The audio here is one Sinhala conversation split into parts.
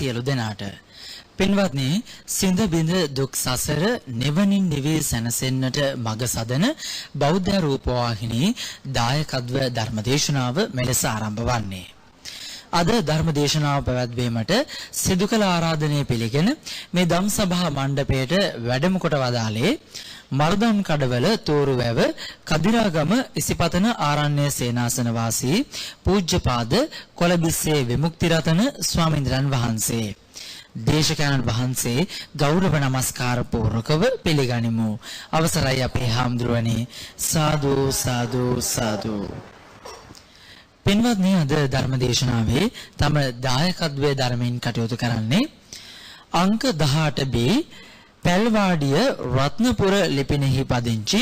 සියලු දෙනාට පින්වත්නි සිඳ බිඳ දුක් සසර නිවනින් නිවී සැනසෙන්නට මඟ සදන බෞද්ධ රූපවාහිනී දායකත්ව ධර්මදේශනාව මෙලෙස ආරම්භ වන්නේ. අද ධර්මදේශනාව පැවැත්වීමට සිදු කළ ආරාධනය පිළිගෙන මේ ධම්සභා මණ්ඩපයට වැඩම කොට වදාළේ මර්දන් කඩවල තෝරුවැව කදිරාගම ඉසිපතන ආරණ්‍ය සේනාසන වාසී පූජ්‍යපාද කොළඹිස්සේ විමුක්තිරතන ස්වාමීන්ද්‍රයන් වහන්සේ. දේශකයන්න් වහන්සේ ගෞරව නමස්කාර පූර්වකව පිළිගනිමු. අවසරයි අපේ හාමුදුරුවනේ. සාදු සාදු සාදු. පින්වත්නි අද ධර්මදේශනාවේ තම දායකත්වයේ ධර්මයෙන් කටයුතු කරන්නේ අංක 18B පැල්වාඩිය රත්නපුර ලිපිනෙහි පදිංචි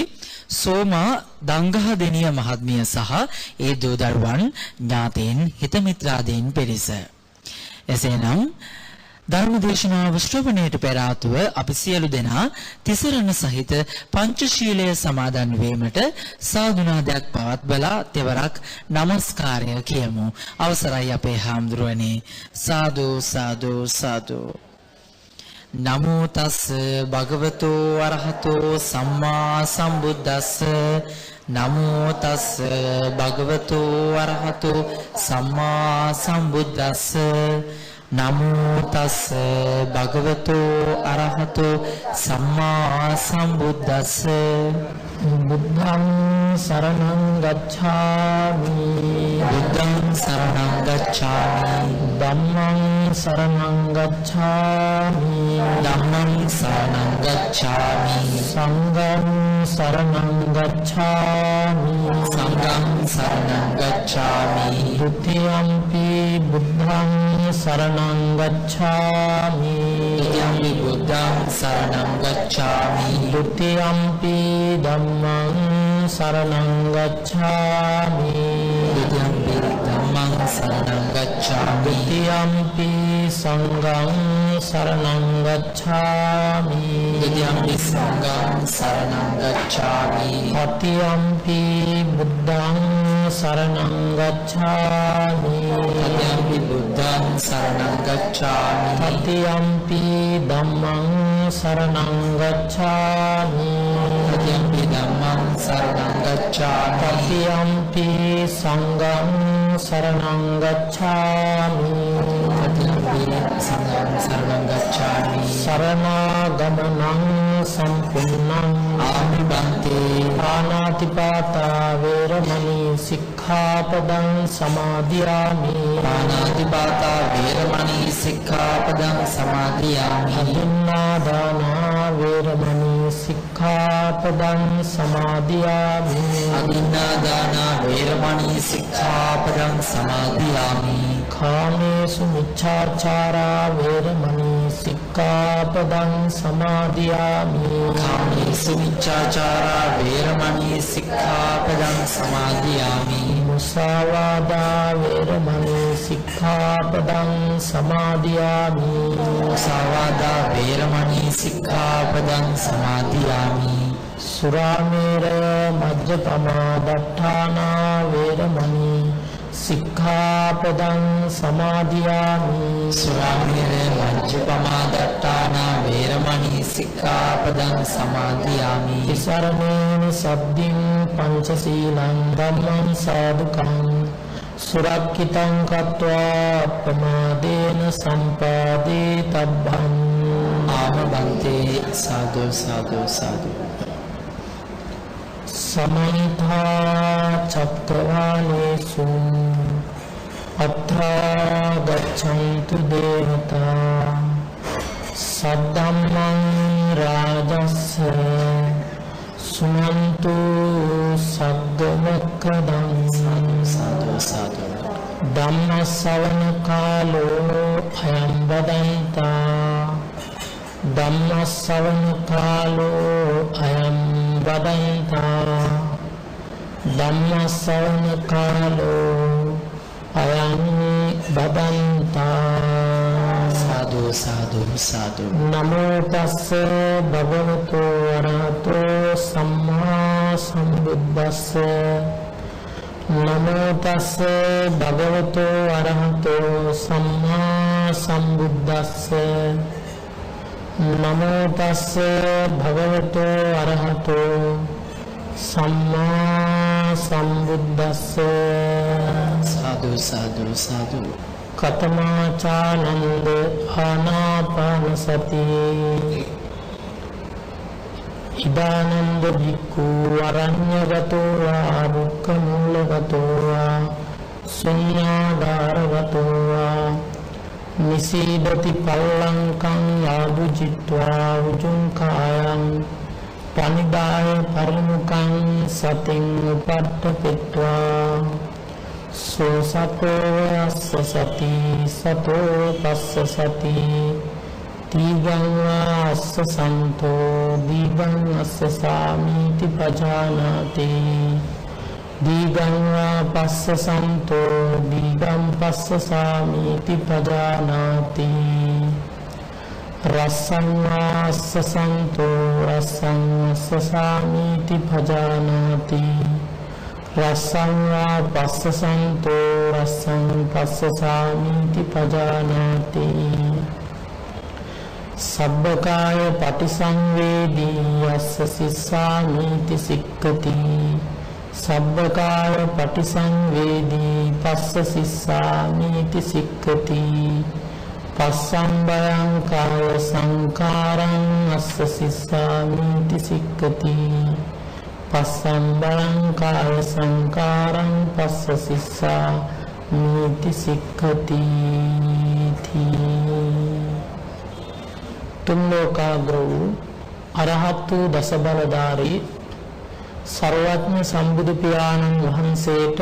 සෝමා දංගහදෙනිය මහත්මිය සහ ඒ දූ දරුවන් ඥාතීන් හිතමිත්‍රාදීන් පිරිස. එසේනම් ධර්මදේශනාව ශ්‍රවණයට පෙර ආතුව අපි සියලු දෙනා තිසරණ සහිත පංචශීලය සමාදන් වීමට සාදුනාදයක් පවත්වලා තෙවරක් নমස්කාරය කියමු. අවසරයි අපේ හාමුදුරුවනේ. සාදු සාදු සාදු. නමෝ තස් භගවතෝ අරහතෝ සම්මා සම්බුද්දස්ස. නමෝ තස් භගවතෝ අරහතෝ සම්මා සම්බුද්දස්ස. නමෝ තස් භගවතෝ අරහතෝ සම්මා සම්බුද්දස්ස. බුද්ධං සරණං ගච්ඡාමි. බුද්ධං සරණං ගච්ඡාමි. ධම්මං සරණං ගච්ඡාමි. ධම්මං සරණං ගච්ඡාමි. සංඝං සරණං ගච්ඡාමි. සංඝං සරණං ගච්ඡාමි. ဒုတိယံ පි බුද්ධං සරණං ගච්ඡාමි. ဒုတိယံ පි බුද්ධං සරණං ගච්ඡාමි. ဒုတိယံ පි ධම්මං සරණං ගච්ඡාමි. ဒုတိယံ පි ධම්මං සරණං ගච්ඡාමි. ဒုတိယံ පි සංඝං සරණං ගච්ඡාමි. ဒုတိယံ පි සංඝං සරණං ගච්ඡාමි. တတိယံ පි බුද්ධං සරණං ගච්ඡාමි. တတိယံ පි බුද්ධං සරණං ගච්ඡාමි. တတိယံ පි ධම්මං සරණං ගච්ඡාමි. တတိယံ පි ධම්මං සරණං ගච්ඡාමි. တတိယံ පි සංඝං සරණං ගච්ඡාමි. တတိယံ පි සංඝං සරණං ගච්ඡාමි. සරණාගමනං සම්පූර්ණං ආමිබන්තේ. පාණාතිපාතා වේරමණී සික්ඛාපදං සමාදියාමි. පාණාතිපාතා වේරමණී සික්ඛාපදං සමාදියාමි. අදින්නාදානා වේරමණී සික්ඛාපදං සමාදියාමි. අදින්නාදානා වේරමණී සික්ඛාපදං සමාදියාමි. කාමේසු මිච්ඡාචාරා වේරමණී සික්ඛාපදං සමාදියාමි. කාමේසු මිච්ඡාචාරා වේරමණී සික්ඛාපදං සමාදියාමි. මුසාවාදා වේරමණී සික්ඛාපදං සමාදියාමි. මුසාවාදා වේරමණී සික්ඛාපදං සමාදියාමි. සුරාමේරය මජ්ජපමා දට්ඨානා වේරමණී සික්ඛාපදං සමාදියාමි. සුරාමේරය මජ්ජපමා දට්ඨානා වේරමණී සික්ඛාපදං සමාදියාමි. තිසරණේන සබ්දින් පංචශීලං ධම්මං සාදුකං සුරක්ඛිතං කତ୍වා අප්පමාදේන සම්පාදේ තබ්බං. ආමබන්තේ. සාදු සාදු සාදු. සමන්තා චක්කවාලේසු අත්‍රා ගච්ඡන්තු දේවතා සද්ධම්මං රාජස්ස සුනන්තු සග්ග මොක්ඛදං. සාදු සාදු. ධම්ම ශ්‍රවණ කාලෝ අයං බදන්තා. ධම්ම ශ්‍රවණ කාලෝ අයං බදන්තා. ධම්ම ශ්‍රවණ කාලෝ අයං බදන්තා. සාදු සාදු සාදු. නමෝ තස්ස භගවතු වරහතෝ සම්මා සම්බුද්දස්ස. නමෝ තස්ස භගවතු වරහතෝ සම්මා සම්බුද්දස්ස නමෝ තස්ස භගවතෝ අරහතෝ සම්මා සම්බුද්දස්ස සාදු සාදු සාදු කතමාචානන්ද ආනාපාන සති ඉදානන්ද භික්ඛු අරඤ්ඤගතෝ වා බුක්ඛමූලගතෝ වා ශුඤ්ඤාගාරගතෝ වා නිසීදති පල්ලංකං ආභුජිත්වා උජුං කායං පනිදාය පරිමුඛං සතින් උපට්ඨපිත්වා සෝ සතෝ අස්ස සති සතෝ පස්ස සති දීගං අස්ස සන්තෝ දීගං අස්ස සාමීති පජානාති දීගං පස්ස සන්තෝ දීගං පස්ස සාමීති පජානාති රස්සං අස්ස සන්තෝ රස්සං අස්ස සාමීති පජානාති රස්සං පස්ස සන්තෝ රස්සං පස්ස සාමීති පජානාති සබ්බකාය පටිසංවේදී යස්ස සිස්සාමීති සික්ඛති සබ්බකාය පටිසංවේදී පස්ස සිස්සාමීති සික්ඛති පස්සම්බයං කාය සංකාරං අස්ස සිස්සාමීති සික්ඛති පස්සම්බයං කාය සංකාරං පස්ස සිස්සාමීති සික්ඛති තුන් ලෝකාග්‍ර වූ අරහත් වූ දස බලධාරී සර්වඥ සම්බුදු පියාණන් වහන්සේට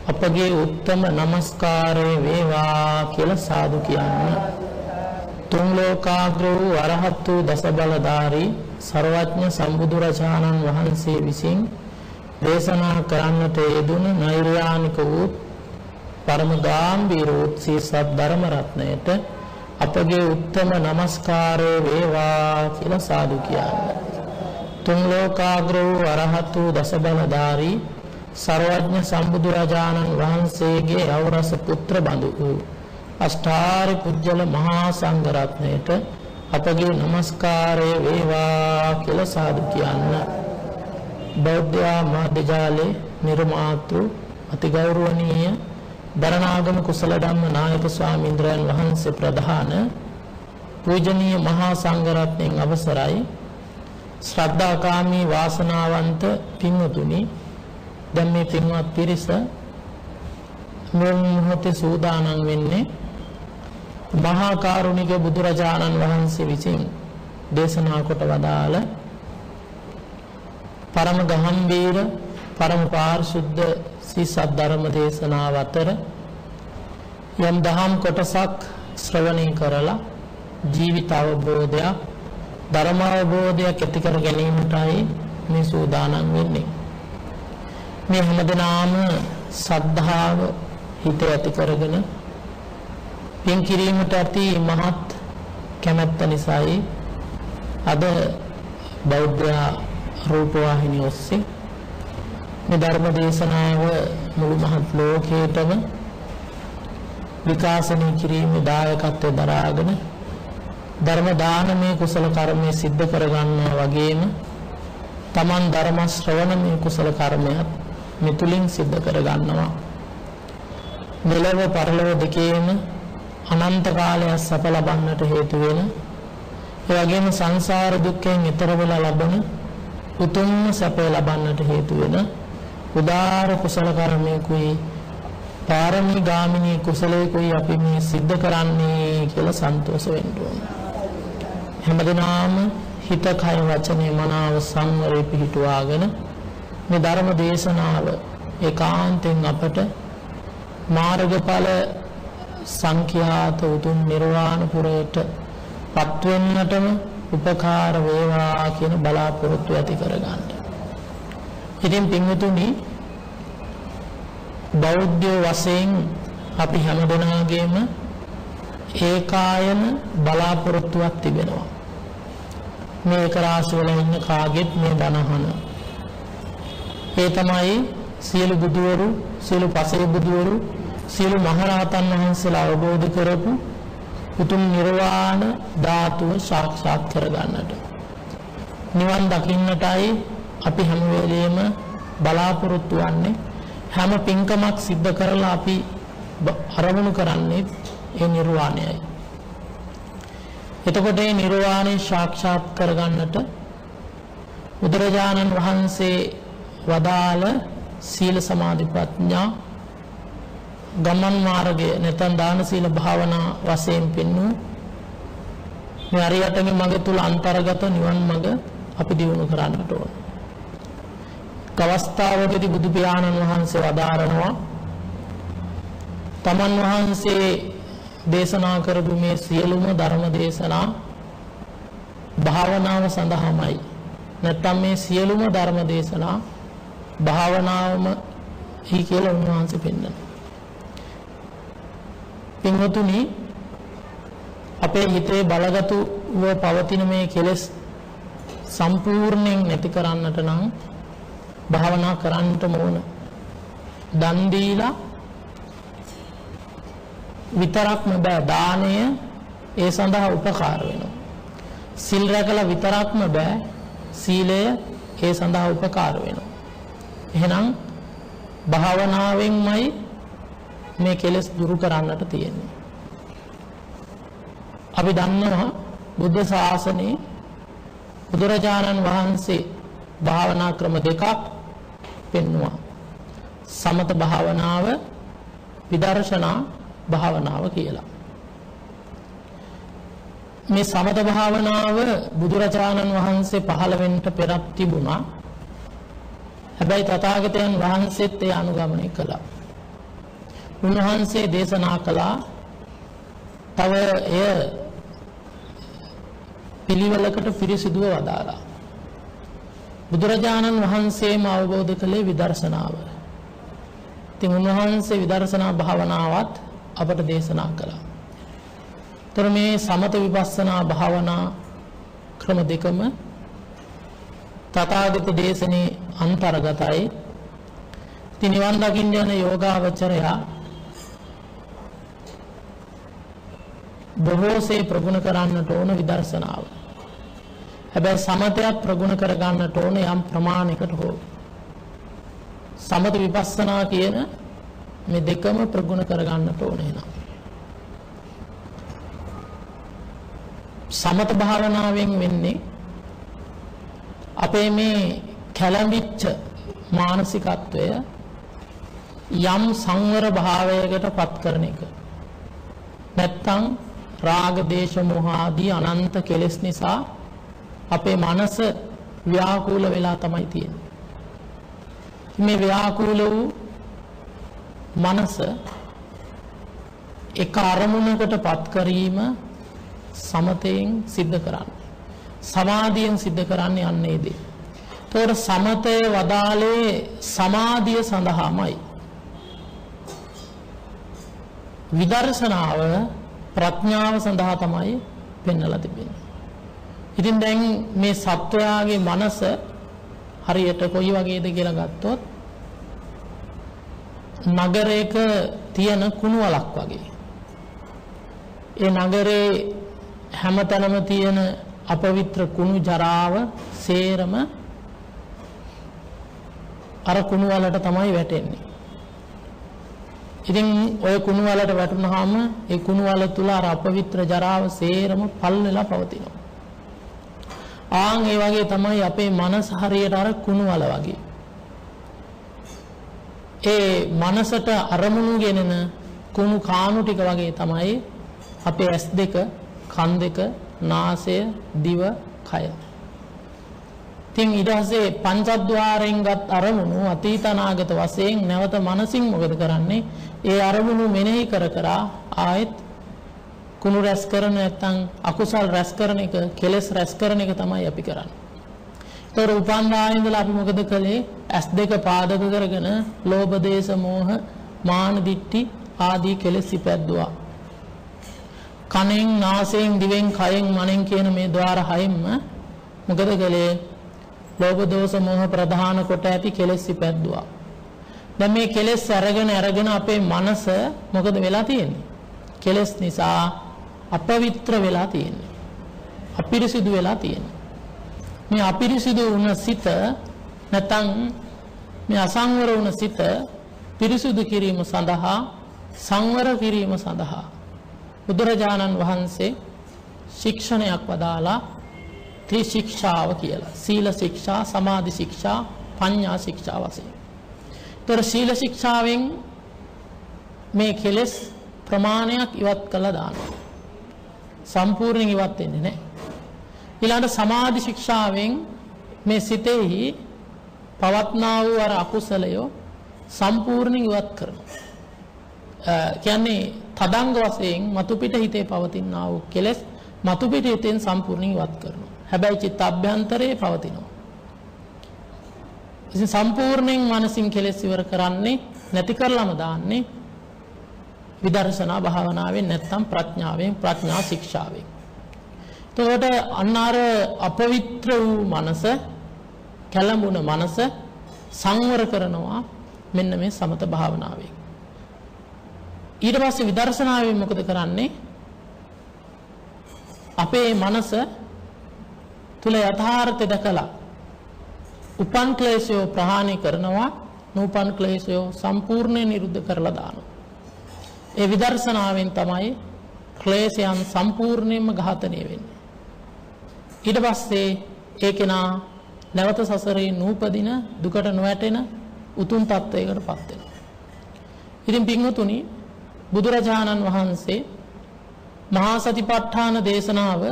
අපගේ උත්තම නමස්කාරය වේවා කියලා සාදු කියන්න. තුන් ලෝකාග්‍ර වූ අරහත් වූ දස බලධාරී සර්වඥ සම්බුදුරජාණන් වහන්සේ විසින් දේශනා කරන්නට යෙදුන නෛර්යානික වූ පරම ගාම්භීර වූ සත් ධර්ම රත්නයට අපගේ උත්තම නමස්කාරය වේවා කියලා සාදු කියන්න. තුන් ලෝකාග්‍ර වූ අරහත් වූ දස බලධාරී සර්වඥ සම්බුදුරජාණන් වහන්සේගේ අවරස පුත්‍ර බඳු වූ අෂ්ටාරි පුජ්‍යල මහා සංඝ රත්නයට අපගේ නමස්කාරය වේවා කියලා සාදු කියන්න. බෞද්ධ මාධ්‍ය ජාලේ නිර්මාතෘ අතිගෞරවනීය දරණාගම කුසල ධම්ම නායක ස්වාමීන්ද්‍රයන් වහන්සේ ප්‍රධාන පූජනීය මහා සංඝ රත්නයන් අවසරයි ශ්‍රද්ධාකාමී වාසනාවන්ත පින්වතුනි, දැන් මේ පින්වත් පිරිස මේ මොහොතේ සූදානම් වෙන්නේ මහා කරුණික බුදුරජාණන් වහන්සේ විසින් දේශනා කොට වදාළ පරම ගම්භීර පරම පාරිශුද්ධ සත් ධර්ම දේශනාව අතර යම් දහම් කොටසක් ශ්‍රවණය කරලා ජීවිත අවබෝධයක් ධර්ම අවබෝධයක් ඇති කර ගැනීමටයි මේ සූදානම් වෙන්නේ. මේ හැමදෙනාම ශ්‍රද්ධාව හිත ඇති කරගෙන පින් කිරීමට ඇති මහත් කැමැත්ත නිසායි අද බෞද්ධ රූපවාහිනිය ඔස්සේ මේ ධර්ම දේශනාව මුළු මහත් ලෝකයටම විකාශනය කිරීමේ දායකත්වය දරාගෙන ධර්ම දානමය කුසල කර්මය සිද්ධ කරගන්නවා වගේම තමන් ධර්ම ශ්‍රවණමය කුසල කර්මයක් මෙතුලින් සිද්ධ කරගන්නවා. මෙලොව පරලොව දෙකේම අනන්ත කාලයක් සැප ලබන්නට හේතු වෙන, ඒ වගේම සංසාර දුක්ඛයෙන් ඈතර වෙලා ලබන උතුම් සැපය ලබන්නට හේතු වෙන උදාාර කුසල කර්මයකුයි පාරමී ගාමිනී කුසලයකුයි අපි මේ සිද්ධ කරන්නේ කියලා සන්තෝෂ වෙන්න ඕන. හැමදෙනාම හිත කය වචනේ මනාව සංවරේ පිහිටුවාගෙන මේ ධර්ම දේශනාව ඒකාන්තයෙන් අපට මාර්ගඵල සංඛ්‍යාත උතුම් නිර්වාණ පුරයට පත් වෙන්නටම උපකාර වේවා කියන බලාපොරොත්තු ඇති කරගන්න. ඉතින් පින්වතුනි, බෞද්ධ වශයෙන් අපි හැමදෙනාගේම ඒකායන බලාපොරොත්තුවක් තිබෙනවා. මේක රාශිවල ඉන්න කාගෙත් මේ බණහන. ඒ තමයි සියලු බුදුවරු, සියලු පසේ බුදුවරු, සියලු මහරහතන් වහන්සේලා අවබෝධ කරපු උතුම් නිර්වාණ ධාතුව සාක්ෂාත් කර ගන්නට නිවන් දකින්නටයි අපි හැම වෙලෙම බලාපොරොත්තු වෙන්නේ. හැම පින්කමක් සිද්ධ කරලා අපි අරමුණු කරන්නේ ඒ නිර්වාණයයි. එතකොට මේ නිර්වාණය සාක්ෂාත් කර ගන්නට බුදුරජාණන් වහන්සේ වදාළ සීල සමාධි ප්‍රඥා ගමන් මාර්ගය නැත්නම් දාන සීල භාවනා වශයෙන් පෙන්වු මේ අරියටගේ මඟ තුල අන්තර්ගත නිවන් මඟ අපි දියුණු කරන්නට ඕන. අවස්ථාවකදී බුදු පියාණන් වහන්සේ වදාරනවා තමන් වහන්සේ දේශනා කරපු මේ සියලුම ධර්ම දේශනා භාවනාව සඳහාමයි. නැත්නම් මේ සියලුම ධර්ම දේශනා භාවනාවම හි කියලා උන්වහන්සේ පෙන්නනවා. පින්වතුනි අපේ හිතේ බලගතුව පවතින මේ කෙලෙස් සම්පූර්ණයෙන් නැති කරන්නට නම් භාවනා කරන්නට ඕන. දන් දීලා විතරක්ම බෑ, දාණය ඒ සඳහා උපකාර වෙනවා. සිල් රැකලා විතරක්ම බෑ, සීලය ඒ සඳහා උපකාර වෙනවා. එහෙනම් භාවනාවෙන්මයි මේ කෙලෙස් දුරු කරන්නට තියෙන්නේ. අපි දන්නවා බුද්ධ ශාසනයේ බුදුරජාණන් වහන්සේ භාවනා ක්‍රම දෙකක් පෙන්වුවා. සමත භාවනාව, විදර්ශනා භාවනාව කියලා. මේ සමත භාවනාව බුදුරජාණන් වහන්සේ පහළ වෙන්න පෙරත් තිබුණා. හැබැයි තථාගතයන් වහන්සේත් ඒ අනුගමනය කළා. උන්වහන්සේ දේශනා කළා තව එය පිළිවෙලකට පිරිසිදුව වදාලා. බුදුරජාණන් වහන්සේම අවබෝධ කළේ විදර්ශනාව. ඉතින් උන්වහන්සේ විදර්ශනා භාවනාවත් අපට දේශනා කළා. ତර මේ සමත විපස්සනා භාවනා ක්‍රම දෙකම තථාගත දේශනේ අන්තර්ගතයි. ඉතින් නිවන් දකින්න යන යෝගාවචරයා බොහෝසේ ප්‍රගුණ කරන්නට ඕන විදර්ශනාව. හැබැයි සමතයත් ප්‍රගුණ කර ගන්නට ඕන යම් ප්‍රමාණයකට හෝ. සමත විපස්සනා කියන මේ දෙකම ප්‍රගුණ කර ගන්නට ඕන එනවා. සමත භාවනාවෙන් වෙන්නේ අපේ මේ කැළඹිච්ච මානසිකත්වය යම් සංවර භාවයකට පත් කරන එක. නැත්තම් රාග දේශ මොහ ආදී අනන්ත කෙලෙස් නිසා අපේ මනස ව්‍යාකූල වෙලා තමයි තියෙන්නේ. මේ ව්‍යාකූල වූ මනස එක අරමුණකට පත් කිරීම සමතයෙන් සිද්ධ කරන්නේ. සමාධියෙන් සිද්ධ කරන්නේ යන්නේ දේ. ඒතකොට සමතය වදාලේ සමාධිය සඳහාමයි. විදර්ශනාව ප්‍රඥාව සඳහා තමයි පෙන්වලා තිබෙන්නේ. ඉතින් දැන් මේ සත්වයාගේ මනස හරියට කොයි වගේද කියලා ගත්තොත් නගරයක තියෙන කුණු වලක් වගේ. ඒ නගරේ හැමතැනම තියෙන අපවිත්‍ර කුණු ජරාව සේරම අර කුණු වලට තමයි වැටෙන්නේ. ඉතින් ඔය කුණු වලට වැටුනහම ඒ කුණු වල තුල අර අපවිත්‍ර ජරාව සේරම පල් වෙලා පවතිනවා. ආන් ඒ වගේ තමයි අපේ මනස හරියට අර කුණු වල වගේ. ඒ මනසට අරමුණු ගෙනෙන කුණු කාණු ටික වගේ තමයි අපේ ඇස් දෙක, කන් දෙක, නාසය, දිව, කය. ඉතින් ඊට පස්සේ පංචද්වාරයෙන් ගත් අරමුණු අතීත අනාගත වශයෙන් නැවත මනසින් මොකද කරන්නේ? ඒ අරමුණු මෙනෙහි කර කර ආයෙත් කුණු රැස් කරන නැත්නම් අකුසල් රැස් කරන එක, කෙලෙස් රැස් කරන එක තමයි අපි කරන්නේ. ඒතර උපන්දායේ ඉඳලා අපි මොකද කළේ? ඇස් දෙක පාදක කරගෙන ලෝභ දේශ මොහ මාන දිට්ඨි ආදී කෙලෙස් ඉපැද්දුවා. කනෙන්, නාසයෙන්, දිවෙන්, කයෙන්, මනෙන් කියන මේ ద్వාර හයෙන්ම මොකද කළේ? ලෝභ දෝෂ මොහ ප්‍රධාන කොට ඇති කෙලෙස් ඉපැද්දුවා. දැන් මේ කෙලෙස් අරගෙන අපේ මනස මොකද වෙලා තියෙන්නේ? කෙලෙස් නිසා අපවිත්‍ර වෙලා තියෙන්නේ. අපිරිසිදු වෙලා තියෙන්නේ. මේ අපිරිසිදු වුණ සිත නැත්නම් මේ අසංවර වුණ සිත පිරිසිදු කිරීම සඳහා සංවර කිරීම සඳහා බුදුරජාණන් වහන්සේ ශික්ෂණයක් වදාලා ත්‍රිශික්ෂාව කියලා. සීල ශික්ෂා, සමාධි ශික්ෂා, පඤ්ඤා ශික්ෂා වශයෙන්. ତොර සීල ශික්ෂාවෙන් මේ කෙලෙස් ප්‍රමාණයක් ඉවත් කළා දානවා. සම්පූර්ණයෙන් ඉවත් වෙන්නේ නැහැ. ඊළඟට සමාධි ශික්ෂාවෙන් මේ සිතෙහි පවත්නා වූ අර අකුසලය සම්පූර්ණයෙන් ඉවත් කරනවා. කියන්නේ තදංග වශයෙන් මතු පිට හිතේ පවතිනා වූ කෙලෙස් මතු පිට හිතෙන් සම්පූර්ණයෙන් ඉවත් කරනවා. හැබැයි චිත්ත අභ්‍යන්තරයේ පවතිනවා. ඉතින් සම්පූර්ණයෙන් මනසින් කෙලෙස් ඉවර කරන්නේ නැති කරලම දාන්නේ විදර්ශනා භාවනාවෙන් නැත්නම් ප්‍රඥාවෙන්, ප්‍රඥා ශික්ෂාවෙන්. එතකොට අන්නාර අපවිත්‍ර වූ මනස, කැළඹුණ මනස සංවර කරනවා මෙන්න මේ සමත භාවනාවෙන්. ඊට පස්සේ විදර්ශනාවෙන් මොකද කරන්නේ? අපේ මනස තුල යථාර්ථය දැකලා උපන් ක්ලේශය ප්‍රහාණය කරනවා, නූපන් ක්ලේශය සම්පූර්ණයෙන් නිරුද්ධ කරලා දානවා. ඒ විදර්ශනාවෙන් තමයි ක්ලේශයන් සම්පූර්ණයෙන්ම ඝාතනය වෙන්නේ. ඊට පස්සේ ඒ කෙනා නැවත සසරේ නූපදින, දුකට නොවැටෙන උතුම් තත්වයකටපත් වෙනවා. ඉතින් පින්වතුනි, බුදුරජාණන් වහන්සේ මහා සතිපට්ඨාන දේශනාව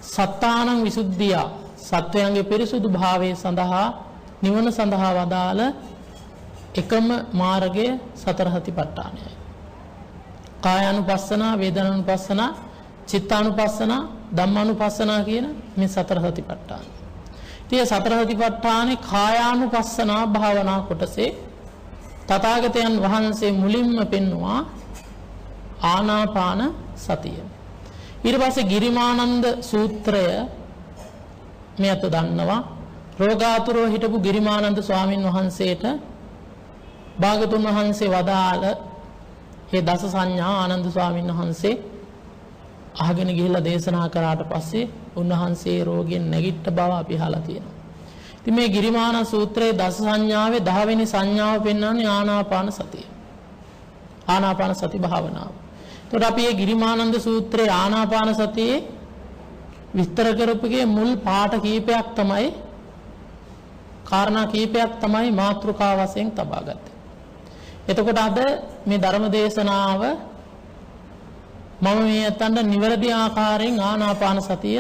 සත්තානං විසුද්ධිය, සත්වයන්ගේ පිරිසුදු භාවය සඳහා, නිවන සඳහා වදාළ එකම මාර්ගය සතර සතිපට්ඨානයයි. කායානුපස්සනා, වේදනානුපස්සනා, චිත්තානුපස්සනා, ධම්මානුපස්සනා කියන මේ සතර සතිපට්ඨාන. ඉතින් සතර සතිපට්ඨානේ කායානුපස්සනා භාවනා කොටසේ තථාගතයන් වහන්සේ මුලින්ම පෙන්වුවා ආනාපාන සතිය. ඊට පස්සේ ගිරිමානන්ද සූත්‍රය මේ අත දන්නවා. රෝගාතුරව හිටපු ගිරිමානන්ද ස්වාමින් වහන්සේට භාගතුන් වහන්සේ වදාළ ඒ දස සංඥා ආනන්ද ස්වාමීන් වහන්සේ අහගෙන ගිහිල්ලා දේශනා කරාට පස්සේ උන්වහන්සේ රෝගයෙන් නැගිට බව අපි අහලා තියෙනවා. ඉතින් මේ ගිරිමාන සූත්‍රයේ දස සංඥාවේ 10 වෙනි සංඥාව පෙන්වන්නේ ආනාපාන සතිය. ආනාපාන සති භාවනාව. එතකොට අපි මේ ගිරිමානන්ද සූත්‍රයේ ආනාපාන සතියේ විස්තර කරපුගේ මුල් පාඩ කීපයක් තමයි, කාරණා කීපයක් තමයි මාතෘකා වශයෙන් තබා ගත්තේ. එතකොට අද මේ ධර්ම දේශනාව මම මේ අතන නිවැරදි ආකාරයෙන් ආනාපාන සතිය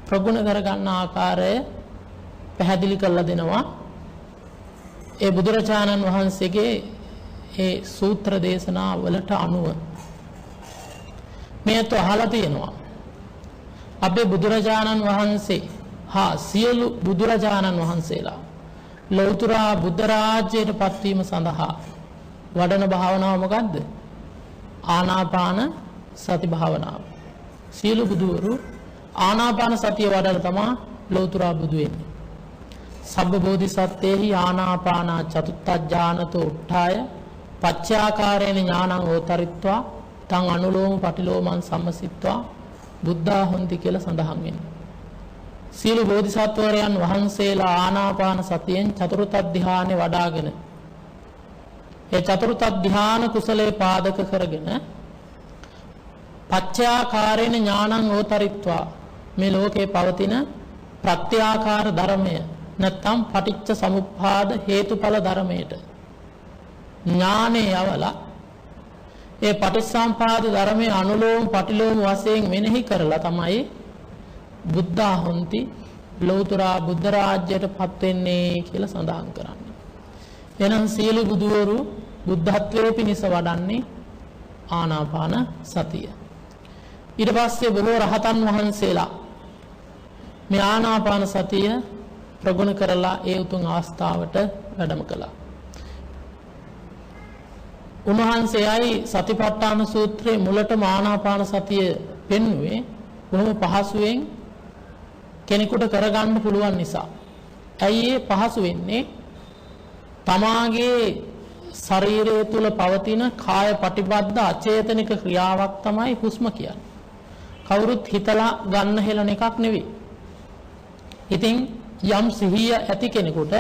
ප්‍රගුණ කරගන්න ආකාරය පැහැදිලි කරලා දෙනවා. ඒ බුදුරජාණන් වහන්සේගේ ඒ සූත්‍ර දේශනා වලට අනුව මේත් අහලා තියෙනවා. අපේ බුදුරජාණන් වහන්සේ හා සියලු බුදුරජාණන් වහන්සේලා ලෞතර බුද්ධ රාජ්‍යයට පත්වීම සඳහා වඩන භාවනාව මොකද්ද? ආනාපාන සති භාවනාව. සියලු බුදුවරු ආනාපාන සතිය වඩලා තමයි ලෞතර බුදු වෙන්නේ. සබ්බ බෝධිසත්ත්වේහි ආනාපාන චතුත්ථඥානතෝ උත්ථාය පච්චාකාරේන ඥානං ඕතරිත්වා තං අනුලෝම පටිලෝමං සම්මසිත්වා බුද්ධා හොන්ති කියලා සඳහන් වෙනවා. සීල බෝධිසත්වරයන් වහන්සේලා ආනාපාන සතියෙන් චතුර්ථ ධ්‍යානෙ වඩාගෙන ඒ චතුර්ථ ධ්‍යාන කුසලයේ පාදක කරගෙන පච්චාකාරේන ඥානං ඕතරිත්වා මේ ලෝකේ පවතින ප්‍රත්‍යාකාර ධර්මය නැත්නම් පටිච්ච සමුප්පාද හේතුඵල ධර්මයට ඥානෙ යවලා ඒ පටිච්චසමුප්පාද ධර්මයේ අනුලෝම පටිලෝම වශයෙන් මෙනෙහි කරලා තමයි බුද්ධා හොන්ති ලෞතර බුද්ධ රාජ්‍යයට පත් වෙන්නේ කියලා සඳහන් කරන්නේ. එහෙනම් සියලු බුදුවරු බුද්ධත්වයේ පිණිස වඩන්නේ ආනාපාන සතිය. ඊට පස්සේ බොහෝ රහතන් වහන්සේලා මේ ආනාපාන සතිය ප්‍රගුණ කරලා ඒ උතුම් අවස්ථාවට වැඩම කළා. උන්වහන්සේයි සතිපට්ඨාන සූත්‍රයේ මුලටම ආනාපාන සතිය පෙන්වුවේ බොහොම පහසුවෙන් කෙනෙකුට කරගන්න පුළුවන් නිසා. ඇයි ඒ පහසු වෙන්නේ? තමාගේ ශරීරය තුල පවතින කාය පටිබද්ධ අචේතනික ක්‍රියාවක් තමයි හුස්ම කියන්නේ. කවුරුත් හිතලා ගන්න හෙලන එකක් නෙවෙයි. ඉතින් යම් සිහිය ඇති කෙනෙකුට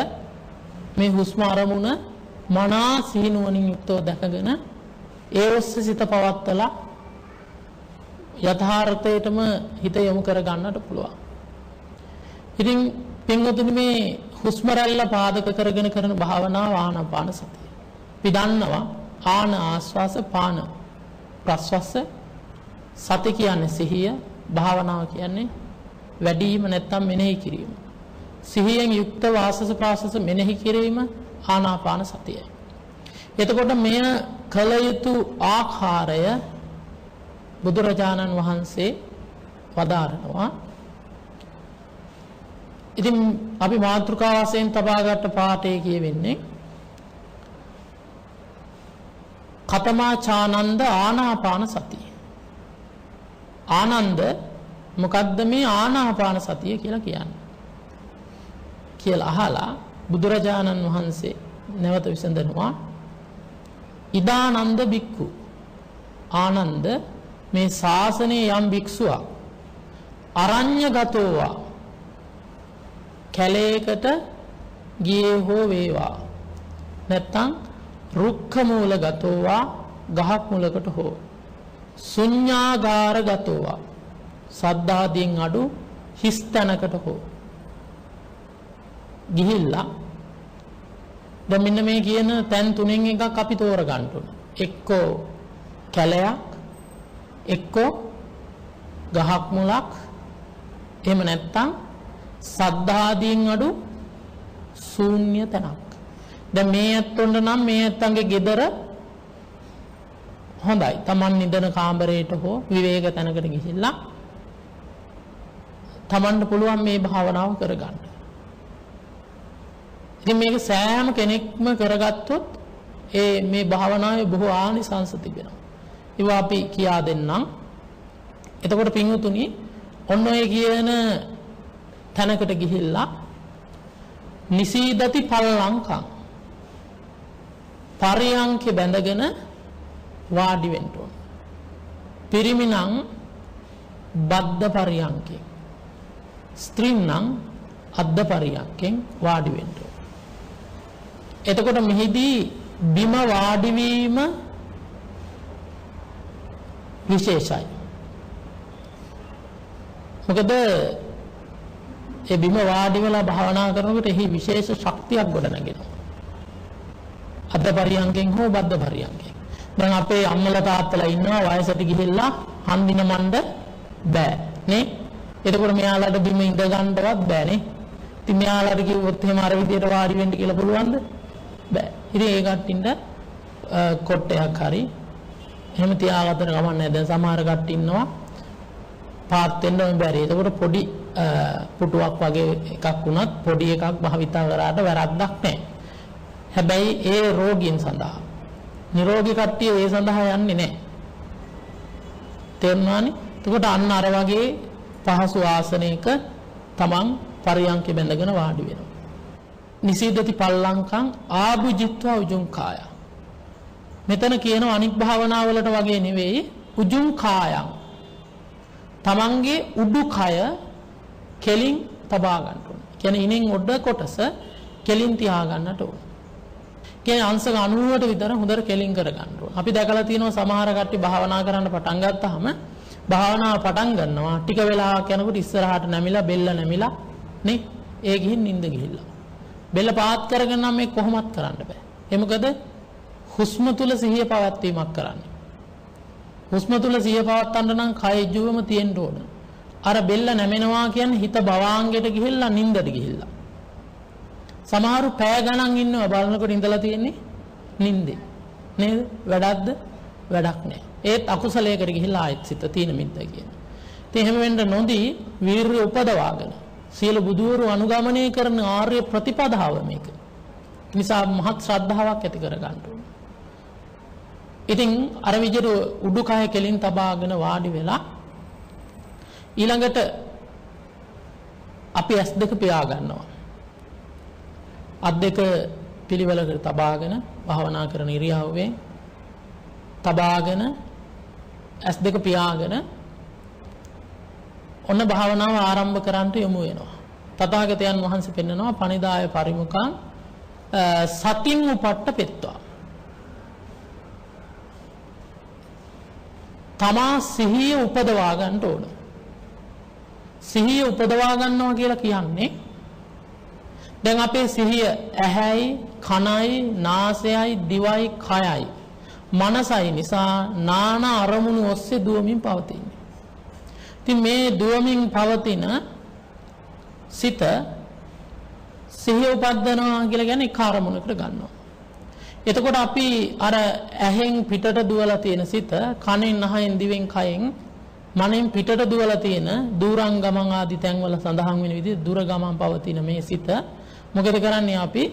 මේ හුස්ම අරමුණ මනා සිහිනුවණින් යුක්තව දැකගෙන ඒ ඔස්සේ සිත පවත්තලා යථාර්ථයටම හිත යොමු කර ගන්නට පුළුවන්. ඉතින් පින්වතුනි මේ හුස්ම රැල්ල පාදක කරගෙන කරන භාවනාව ආනාපාන සතිය. අපි දන්නවා ආන ආස්වාස පාන ප්‍රස්වාස සති කියන්නේ සිහිය, භාවනාව කියන්නේ වැඩිම නැත්තම් මෙනෙහි කිරීම. සිහියෙන් යුක්ත වාසස ප්‍රාසස මෙනෙහි කිරීම ආනාපාන සතියයි. එතකොට මෙය කල යුතු ආකාරය බුදුරජාණන් වහන්සේ වදාරනවා. ඉතින් අපි මාතෘකා වශයෙන් තබාගත් පාඩේ කියවෙන්නේ කතමාචානන්ද ආනාපාන සතිය. ආනන්ද මොකද්ද මේ ආනාපාන සතිය කියලා කියන්නේ? කියලා අහලා බුදුරජාණන් වහන්සේ නැවත විසඳනවා ඉදානන්ද බික්ඛු. ආනන්ද මේ ශාසනයේ යම් භික්ෂුවක් අරඤ්‍යගතෝවා කැලේකට ගියේ හෝ වේවා නැත්තම් රුක්ඛ මූලගතෝවා ගහක් මුලකට හෝ ශුඤ්ඤාගාරගතෝවා සද්ධාදීන් අඩු හිස් තැනකට හෝ ගිහිල්ලා දැන් මෙන්න මේ කියන තැන් තුනෙන් එකක් අපි තෝරගන්න ඕන. එක්කෝ කැලයක්, එක්කෝ ගහක් මුලක්, එහෙම නැත්තම් සද්ධාදීන් අඩු ශූන්‍ය තැනක්. දැන් මේ ඇත්තොන්ට නම් මේ ඇත්තන්ගේ ගෙදර හොඳයි. Taman නිදන කාමරයට හෝ විවේක තැනකට ගිහිල්ලා Tamanට පුළුවන් මේ භාවනාව කරගන්න. ඉතින් මේක සෑම කෙනෙක්ම කරගත්තොත් මේ භාවනාවේ බොහෝ ආනිසංස තිබෙනවා. ඒවා අපි කියා දෙන්නම්. එතකොට පින්වතුනි ඔන්න ඔය කියන තැනකට ගිහිල්ලා නිසීදති පල්ලංකම් පරියංකේ බැඳගෙන වාඩි වෙන්න ඕන. පිරිමිනම් බද්ධ පරියංකේ, ස්ත්‍රීනම් අද්ද පරියංකෙන් වාඩි වෙන්න ඕන. එතකොට මෙහිදී බිම වාඩි වීම විශේෂයි. මොකද ඒ බිම වාඩි වෙලා භාවනා කරනකොට එහි විශේෂ ශක්තියක් ගොඩනගෙනවා. අද්ද පරියංකෙන් හෝ බද්ධ පරියංකෙන්. දැන් අපේ අම්මලා තාත්තලා ඉන්නවා වයසට ගිහිල්ලා හන්දින මණ්ඩ බෑ නේ. එතකොට මෙයාලට බිම ඉඳ ගන්නවත් බෑනේ. ඉතින් මෙයාලට කිව්වොත් එහෙම අර විදියට වාඩි වෙන්න කියලා පුළුවන්ද? බෑ. ඉතින් ඒ කට්ටින්ට කොට්ටයක් හරි එහෙම තියාගත්තට කමක් නැහැ. දැන් සමහර කට්ටිය ඉන්නවා පාත් වෙන්න ඕනේ බැරි. එතකොට පොඩි පුටුවක් වගේ එකක් වුණත් පොඩි එකක් භාවිතා කරාට වැරද්දක් නැහැ. හැබැයි ඒ රෝගීන් සඳහා නිරෝගී කට්ටිය ඒ සඳහා යන්නේ නැහැ. තේරුණානේ? එතකොට අන්න අර වගේ පහසු ආසනයක තමන් පරියන්කේ බැඳගෙන වාඩි වෙනවා. නිසීදති පල්ලංකං ආභුජිත්වා උජුං කාය. මෙතන කියන අනික් භාවනාවලට වගේ නෙවෙයි උජුං කායං. තමන්ගේ උඩුකය කෙලින් තබා ගන්න ඕනේ. කියන්නේ ඉනෙන් උඩ කොටස කෙලින් තියා ගන්නට ඕනේ. කියන්නේ අංශක 90ට විතර හොඳට කෙලින් කර ගන්න ඕනේ. අපි දැකලා තියෙනවා සමහර කට්ටිය භාවනා කරන්න පටන් ගත්තාම භාවනාව පටන් ගන්නවා ටික වෙලාවක් යනකොට ඉස්සරහට නැමිලා බෙල්ල නැමිලා නේ ඒ ගිහින් නිින්ද ගිහිල්ලා. බෙල්ල පාත් කරගෙන නම් මේ කොහොමත් කරන්න බෑ. ඒ මොකද හුස්ම තුල සිහිය පවත්වීමක් කරන්නේ. හුස්ම තුල සිහිය පවත්වන්න නම් කය ජීවම තියෙන්න ඕන. අර බෙල්ල නැමෙනවා කියන්නේ හිත භවාංගයට ගිහිල්ලා නිින්දට ගිහිල්ලා. සමහරු පැය ගණන් ඉන්නවා බලනකොට ඉඳලා තියෙන්නේ නිින්දේ. නේද? වැඩක්ද? වැඩක් නෑ. ඒත් අකුසලයකට ගිහිල්ලා ආයෙත් සිත තීන මිද්ද කියන. ඉතින් එහෙම වෙන්න නොදී වීරිය උපදවාගෙන සියලු බුදුවරු අනුගමනය කරන ආර්ය ප්‍රතිපදාව මේක. නිසා මහත් ශ්‍රද්ධාවක් ඇති කර ගන්න ඕනේ. ඉතින් අර විදිහට උඩුකය කෙලින් තබාගෙන වාඩි වෙලා ඊළඟට අපි S2 පියා ගන්නවා. අත් දෙක පිළිවෙලකට තබාගෙන භාවනා කරන ඉරියව්වේ තබාගෙන S2 පියාගෙන ඔන්න භාවනාව ආරම්භ කරන්නට යොමු වෙනවා. තථාගතයන් වහන්සේ පෙන්නනවා පණිදාය පරිමුඛං සතින් උපට්ඨපෙත්වා. තමා සිහිය උපදවා ගන්න ඕන. සිහිය උපදවා ගන්නවා කියලා කියන්නේ දැන් අපේ සිහිය ඇහැයි, කනයි, නාසයයි, දිවයි, කයයි, මනසයි නිසා නානා අරමුණු ඔස්සේ දුවමින් පවතින්නේ. ඉතින් මේ දුවමින් පවතින සිත සිහිය උපද්දනවා කියලා කියන්නේ කාර්මුණකට ගන්නවා. එතකොට අපි අර ඇහෙන් පිටට දුවලා තියෙන සිත කනෙන්, නහයෙන්, දිවෙන්, කයෙන්, මනෙන් පිටට දුවලා තියෙන දුරං ගමන් ආදී තැන්වල සඳහන් වෙන විදිහට දුර ගමන් පවතින මේ සිත මොකද කරන්නේ අපි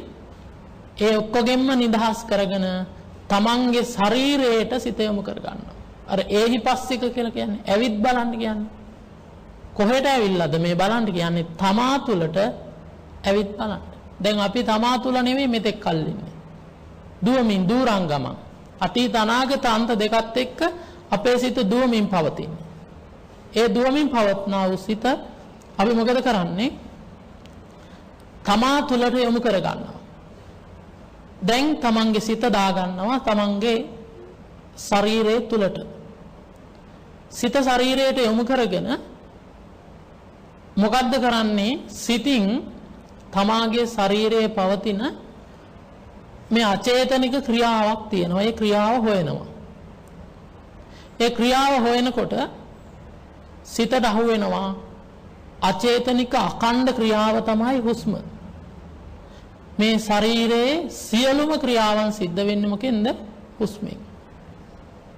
ඒ ඔක්කොගෙම නිදහස් කරගෙන තමන්ගේ ශරීරයට සිත යොමු කර ගන්නවා. අර ඒහිපස්සික කියලා කියන්නේ ඇවිත් බලන්න කියන්නේ. කොහෙට ඇවිල්ලාද මේ බලන්න කියන්නේ තමා තුලට ඇවිත් බලන්න. දැන් අපි තමා තුල නෙවෙයි මෙතෙක් කල් ඉන්නේ. දුවමින් දුරං ගමන් අතීත අනාගත අන්ත දෙකත් එක්ක අපේ සිත දුවමින් පවතින්නේ. ඒ දුවමින් පවත්නා වූ සිත අපි මොකද කරන්නේ? තමා තුලට යොමු කර ගන්නවා. දැන් තමන්ගේ සිත දා ගන්නවා තමන්ගේ ශරීරය තුලට. සිත ශරීරයට යොමු කරගෙන මොකද්ද කරන්නේ? සිතින් තමාගේ ශරීරයේ පවතින මේ අචේතනික ක්‍රියාවක් තියෙනවා. ඒ ක්‍රියාව හොයනවා. ඒ ක්‍රියාව හොයනකොට සිතට අහු වෙනවා අචේතනික අඛණ්ඩ ක්‍රියාව තමයි හුස්ම. මේ ශරීරයේ සියලුම ක්‍රියාවන් සිද්ධ වෙන්නේ මොකෙන්ද? හුස්මෙන්.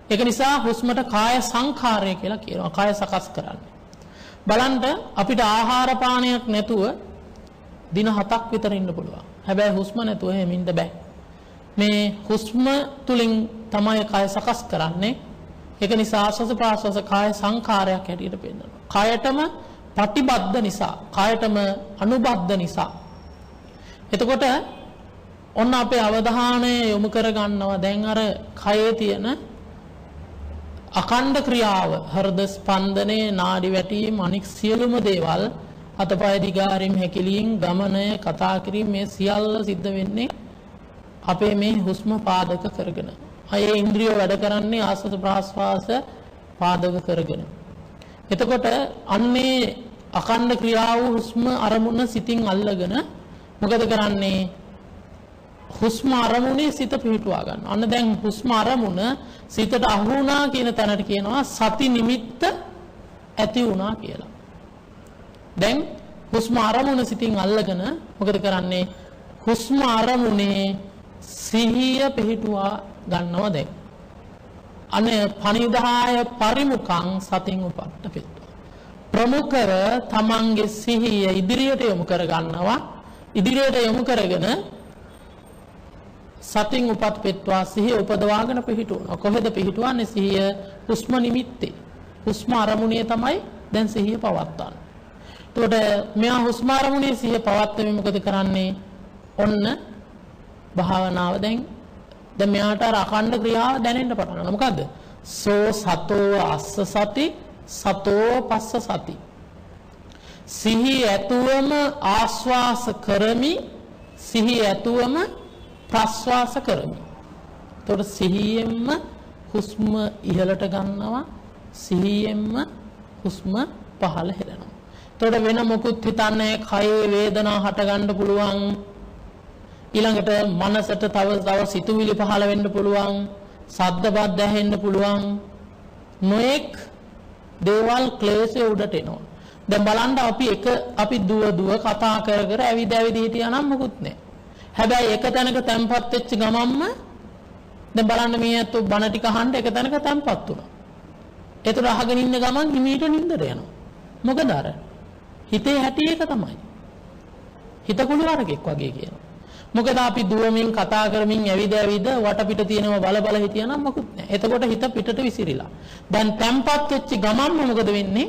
ඒක නිසා හුස්මට කාය සංඛාරය කියලා කියනවා. කාය සකස් කරන්නේ. බලන්න අපිට ආහාර පානයක් නැතුව දින 7ක් විතර ඉන්න පුළුවන්. හැබැයි හුස්ම නැතුව එහෙම ඉන්න බෑ. මේ හුස්ම තුලින් තමයි කාය සකස් කරන්නේ. ඒක නිසා ආස්වාස ප්‍රාස්වාස කාය සංඛාරයක් හැටියට පෙන්නනවා. කායයටම ප්‍රතිබද්ධ නිසා, කායයටම අනුබද්ධ නිසා. එතකොට ඔන්න අපේ අවධානය යොමු කර ගන්නවා දැන් අර කයේ තියෙන අඛණ්ඩ ක්‍රියාව, හෘද ස්පන්දනයේ, නාඩි වැටීම්, අනික් සියලුම දේවල්, අතපය දිගාරීම්, හැකිලීම්, ගමනය, කතා කිරීම මේ සියල්ල සිද්ධ වෙන්නේ අපේ මේ හුස්ම පාදක කරගෙන. අයේ ඉන්ද්‍රිය වැඩ කරන්නේ ආස්වාද ප්‍රාස්වාස පාදක කරගෙන. එතකොට අන්නේ අඛණ්ඩ ක්‍රියාව හුස්ම අරමුණ සිතින් අල්ලගෙන මොකද කරන්නේ? හුස්ම අරමුණේ සිත පිහිටුවා ගන්න. අන්න දැන් හුස්ම අරමුණ සිතට අහු වුණා කියන තැනට කියනවා සති නිමිත්ත ඇති වුණා කියලා. දැන් හුස්ම අරමුණ සිතින් අල්ලගෙන මොකද කරන්නේ? හුස්ම අරමුණේ සිහිය පිහිටුවා ගන්නවා දැන්. අනේ පණිදාය පරිමුඛං සතින් උපට්ඨපෙත්වා. ප්‍රමුඛව තමන්ගේ සිහිය ඉදිරියට යොමු කර ගන්නවා. ඉදිරියට යොමු කරගෙන සතින් උපට්ඨපෙත්වා සිහිය උපදවාගෙන පිහිටුවනවා. කොහෙද පිහිටුවන්නේ? සිහිය හුස්ම නිමිත්තේ. හුස්ම අරමුණේ තමයි දැන් සිහිය පවත්වන්නේ. එතකොට මෙයා හුස්ම අරමුණේ සිහිය පවත්වන්නේ මොකද කරන්නේ? ඔන්න භාවනාව දැන් මෙයාට අර අඛණ්ඩ ක්‍රියාව දැනෙන්න පටන් ගන්නවා. මොකද්ද? සෝ සතෝ අස්ස සති සතෝ පස්ස සති. සිහිය ඇතුවම ආස්වාස කරමි, සිහිය ඇතුවම ප්‍රස්වාස කරමි. එතකොට සිහියෙන්ම හුස්ම ඉහළට ගන්නවා, සිහියෙන්ම හුස්ම පහළ හෙලනවා. එතකොට වෙන මොකුත් හිතන්නේ කයේ වේදනාව හට ගන්න පුළුවන්. ඊළඟට මනසට තව සිතුවිලි පහළ වෙන්න පුළුවන්, ශබ්දපත් ඇහෙන්න පුළුවන්, නොඑක් දේවල් ක්ලේශය උඩට එනවා. දැන් බලන්න අපි දුව කතා කර ඇවිද හිටියා නම් මොකුත් නැහැ. හැබැයි එක තැනක තැම්පත් වෙච්ච ගමන්ම දැන් බලන්න මේ අතෝ බණ ටික අහන්න එක තැනක තැම්පත් වුණා. ඒතර අහගෙන ඉන්න ගමන් හිමීට නිින්දට යනවා. මොකද අර හිතේ හැටි එක තමයි. හිත කුළු වර්ගයක් වගේ කියනවා. මොකද අපි දුවමින් කතා කරමින් ඇවිද වටපිට තියෙනවා බල හිටියා නම් මොකුත් නැහැ. එතකොට හිත පිටට විසිරිලා. දැන් තැම්පත් වෙච්ච ගමන්ම මොකද වෙන්නේ?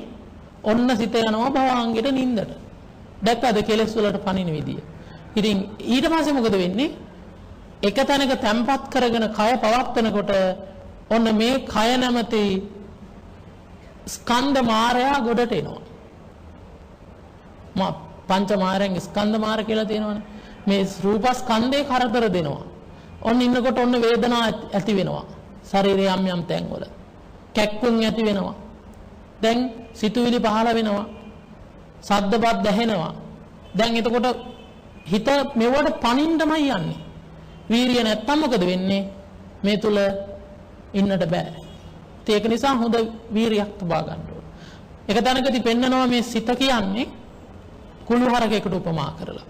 ඔන්න සිත යනවා භවංගෙට නිින්දට. දැක්කද කෙලස් වලට පණින විදිය. ඉතින් ඊට පස්සේ මොකද වෙන්නේ? එක තැනක තැම්පත් කරගෙන කය පවත්වනකොට ඔන්න මේ කය නැමැති ස්කන්ධ මායя ගොඩට එනවා. පංච මායරෙන් ස්කන්ධ මාර කියලා තියෙනවනේ. මේ රූපස්කන්ධේ කරදර දෙනවා. ඔන්න ඉන්නකොට ඔන්න වේදනාව ඇති වෙනවා. ශරීරයේ යම් යම් තැන්වල කැක්කුම් ඇති වෙනවා. දැන් සිතුවිලි පහළ වෙනවා. සද්දපත් ඇහෙනවා. දැන් එතකොට හිත මෙවට පණින්නමයි යන්නේ. වීරිය නැත්තම් මොකද වෙන්නේ? මේ තුල ඉන්නට බෑ. ඒක නිසා හොඳ වීරියක් තබා ගන්න ඕන. එක තැනකදී පෙන්නනවා මේ සිත කියන්නේ කුළුහරකයකට උපමා කරලා.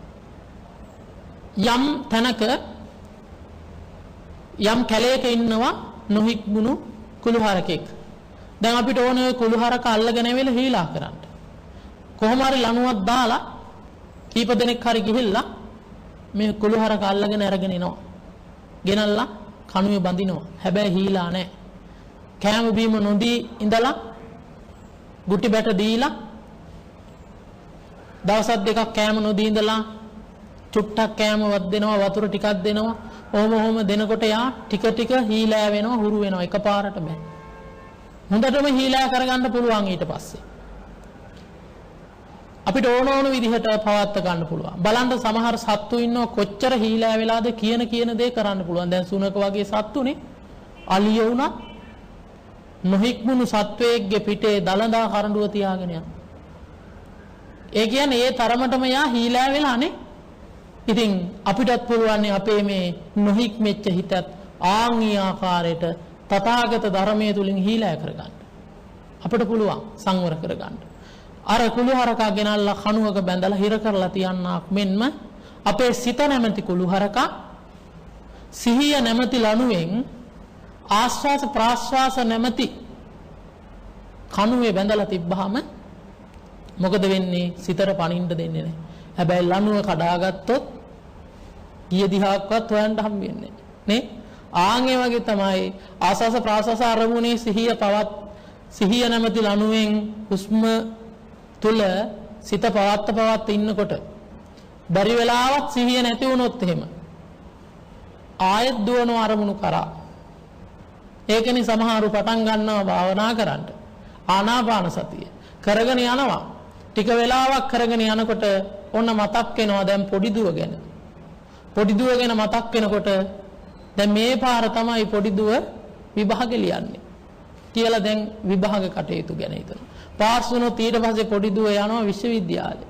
යම් තැනක යම් කැලයක ඉන්නවා නොහික්මුණු කුළුහරකෙක්. දැන් අපිට ඕනේ ඔය කුළුහරක අල්ලගෙන ඇවිල්ලා හීලා කරන්න. කොහොම හරි ලණුවක් දාලා කීප දෙනෙක් හරි ගිහිල්ලා මේ කුළුහරක අල්ලගෙන අරගෙන එනවා. ගෙනල්ලා කණුවේ බඳිනවා. හැබැයි හීලා නැහැ. කෑම බීම නොදී ඉඳලා ගුටි බැට දීලා දවස් දෙකක් කෑම නොදී ඉඳලා චුට්ටක් කෑමවත් දෙනවා වතුර ටිකක් දෙනවා. ඔහොම දෙනකොට යා ටික ටික හීලා වෙනවා හුරු වෙනවා එකපාරට බෑ. හොඳටම හීලා කරගන්න පුළුවන් ඊට පස්සේ. අපිට ඕන විදිහට පවත්ත ගන්න පුළුවන්. බලන්න සමහර සත්තු ඉන්නව කොච්චර හීලා වෙලාද කියන දේ කරන්න පුළුවන්. දැන් සුනක වගේ සත්තුනේ අලිය වුණා නොහික්මුණු සත්වයේගේ පිටේ දලදා කරඬුව තියාගෙන යනවා. ඒ කියන්නේ ඒ තරමටම යා හීලා වෙලානේ. ඉතින් අපිටත් පුළුවන් අපේ මේ නොහික්මෙච්ච හිතත් ආන්ගී ආකාරයට තථාගත ධර්මයේ තුලින් හීලා කරගන්න. අපිට පුළුවන් සංවර කරගන්න. අර කුළුහරකා ගෙනල්ලා කණුවක බැඳලා හිර කරලා තියන්නක් මෙන්ම අපේ සිත නැමැති කුළුහරකා සිහිය නැමැති ලණුවෙන් ආස්වාස ප්‍රාස්වාස නැමැති කණුවේ බැඳලා තිබ්බහම මොකද වෙන්නේ? සිතට පණින්න දෙන්නේ නැහැ. හැබැයි ලණුව කඩාගත්තොත් ගිය දිහාක්වත් හොයන්න හම්බෙන්නේ නේ. ආන් ඒ වගේ තමයි ආස්වාස ප්‍රාස්වාස අරමුණේ සිහිය නැමැති ලණුවෙන් හුස්ම තුල සිත පවත්ත ඉන්නකොට බැරි වෙලාවක් සිහිය නැති වුණොත් එහෙම ආයෙත් දුවන අරමුණු කරා. ඒකනේ සමහරු පටන් ගන්නවා භාවනා කරන්න. ආනාපාන සතිය කරගෙන යනවා. ටික වෙලාවක් කරගෙන යනකොට ඔන්න මතක් වෙනවා දැන් පොඩි දුව ගැන. පොඩි දුව ගැන මතක් වෙනකොට දැන් මේ පාර තමයි පොඩි දුව විභාගෙ ලියන්නේ කියලා දැන් විභාග කටයුතු ගැන හිතනවා. පාස් වුණොත් ඊට පස්සේ පොඩි දුව යනවා විශ්වවිද්‍යාලෙ.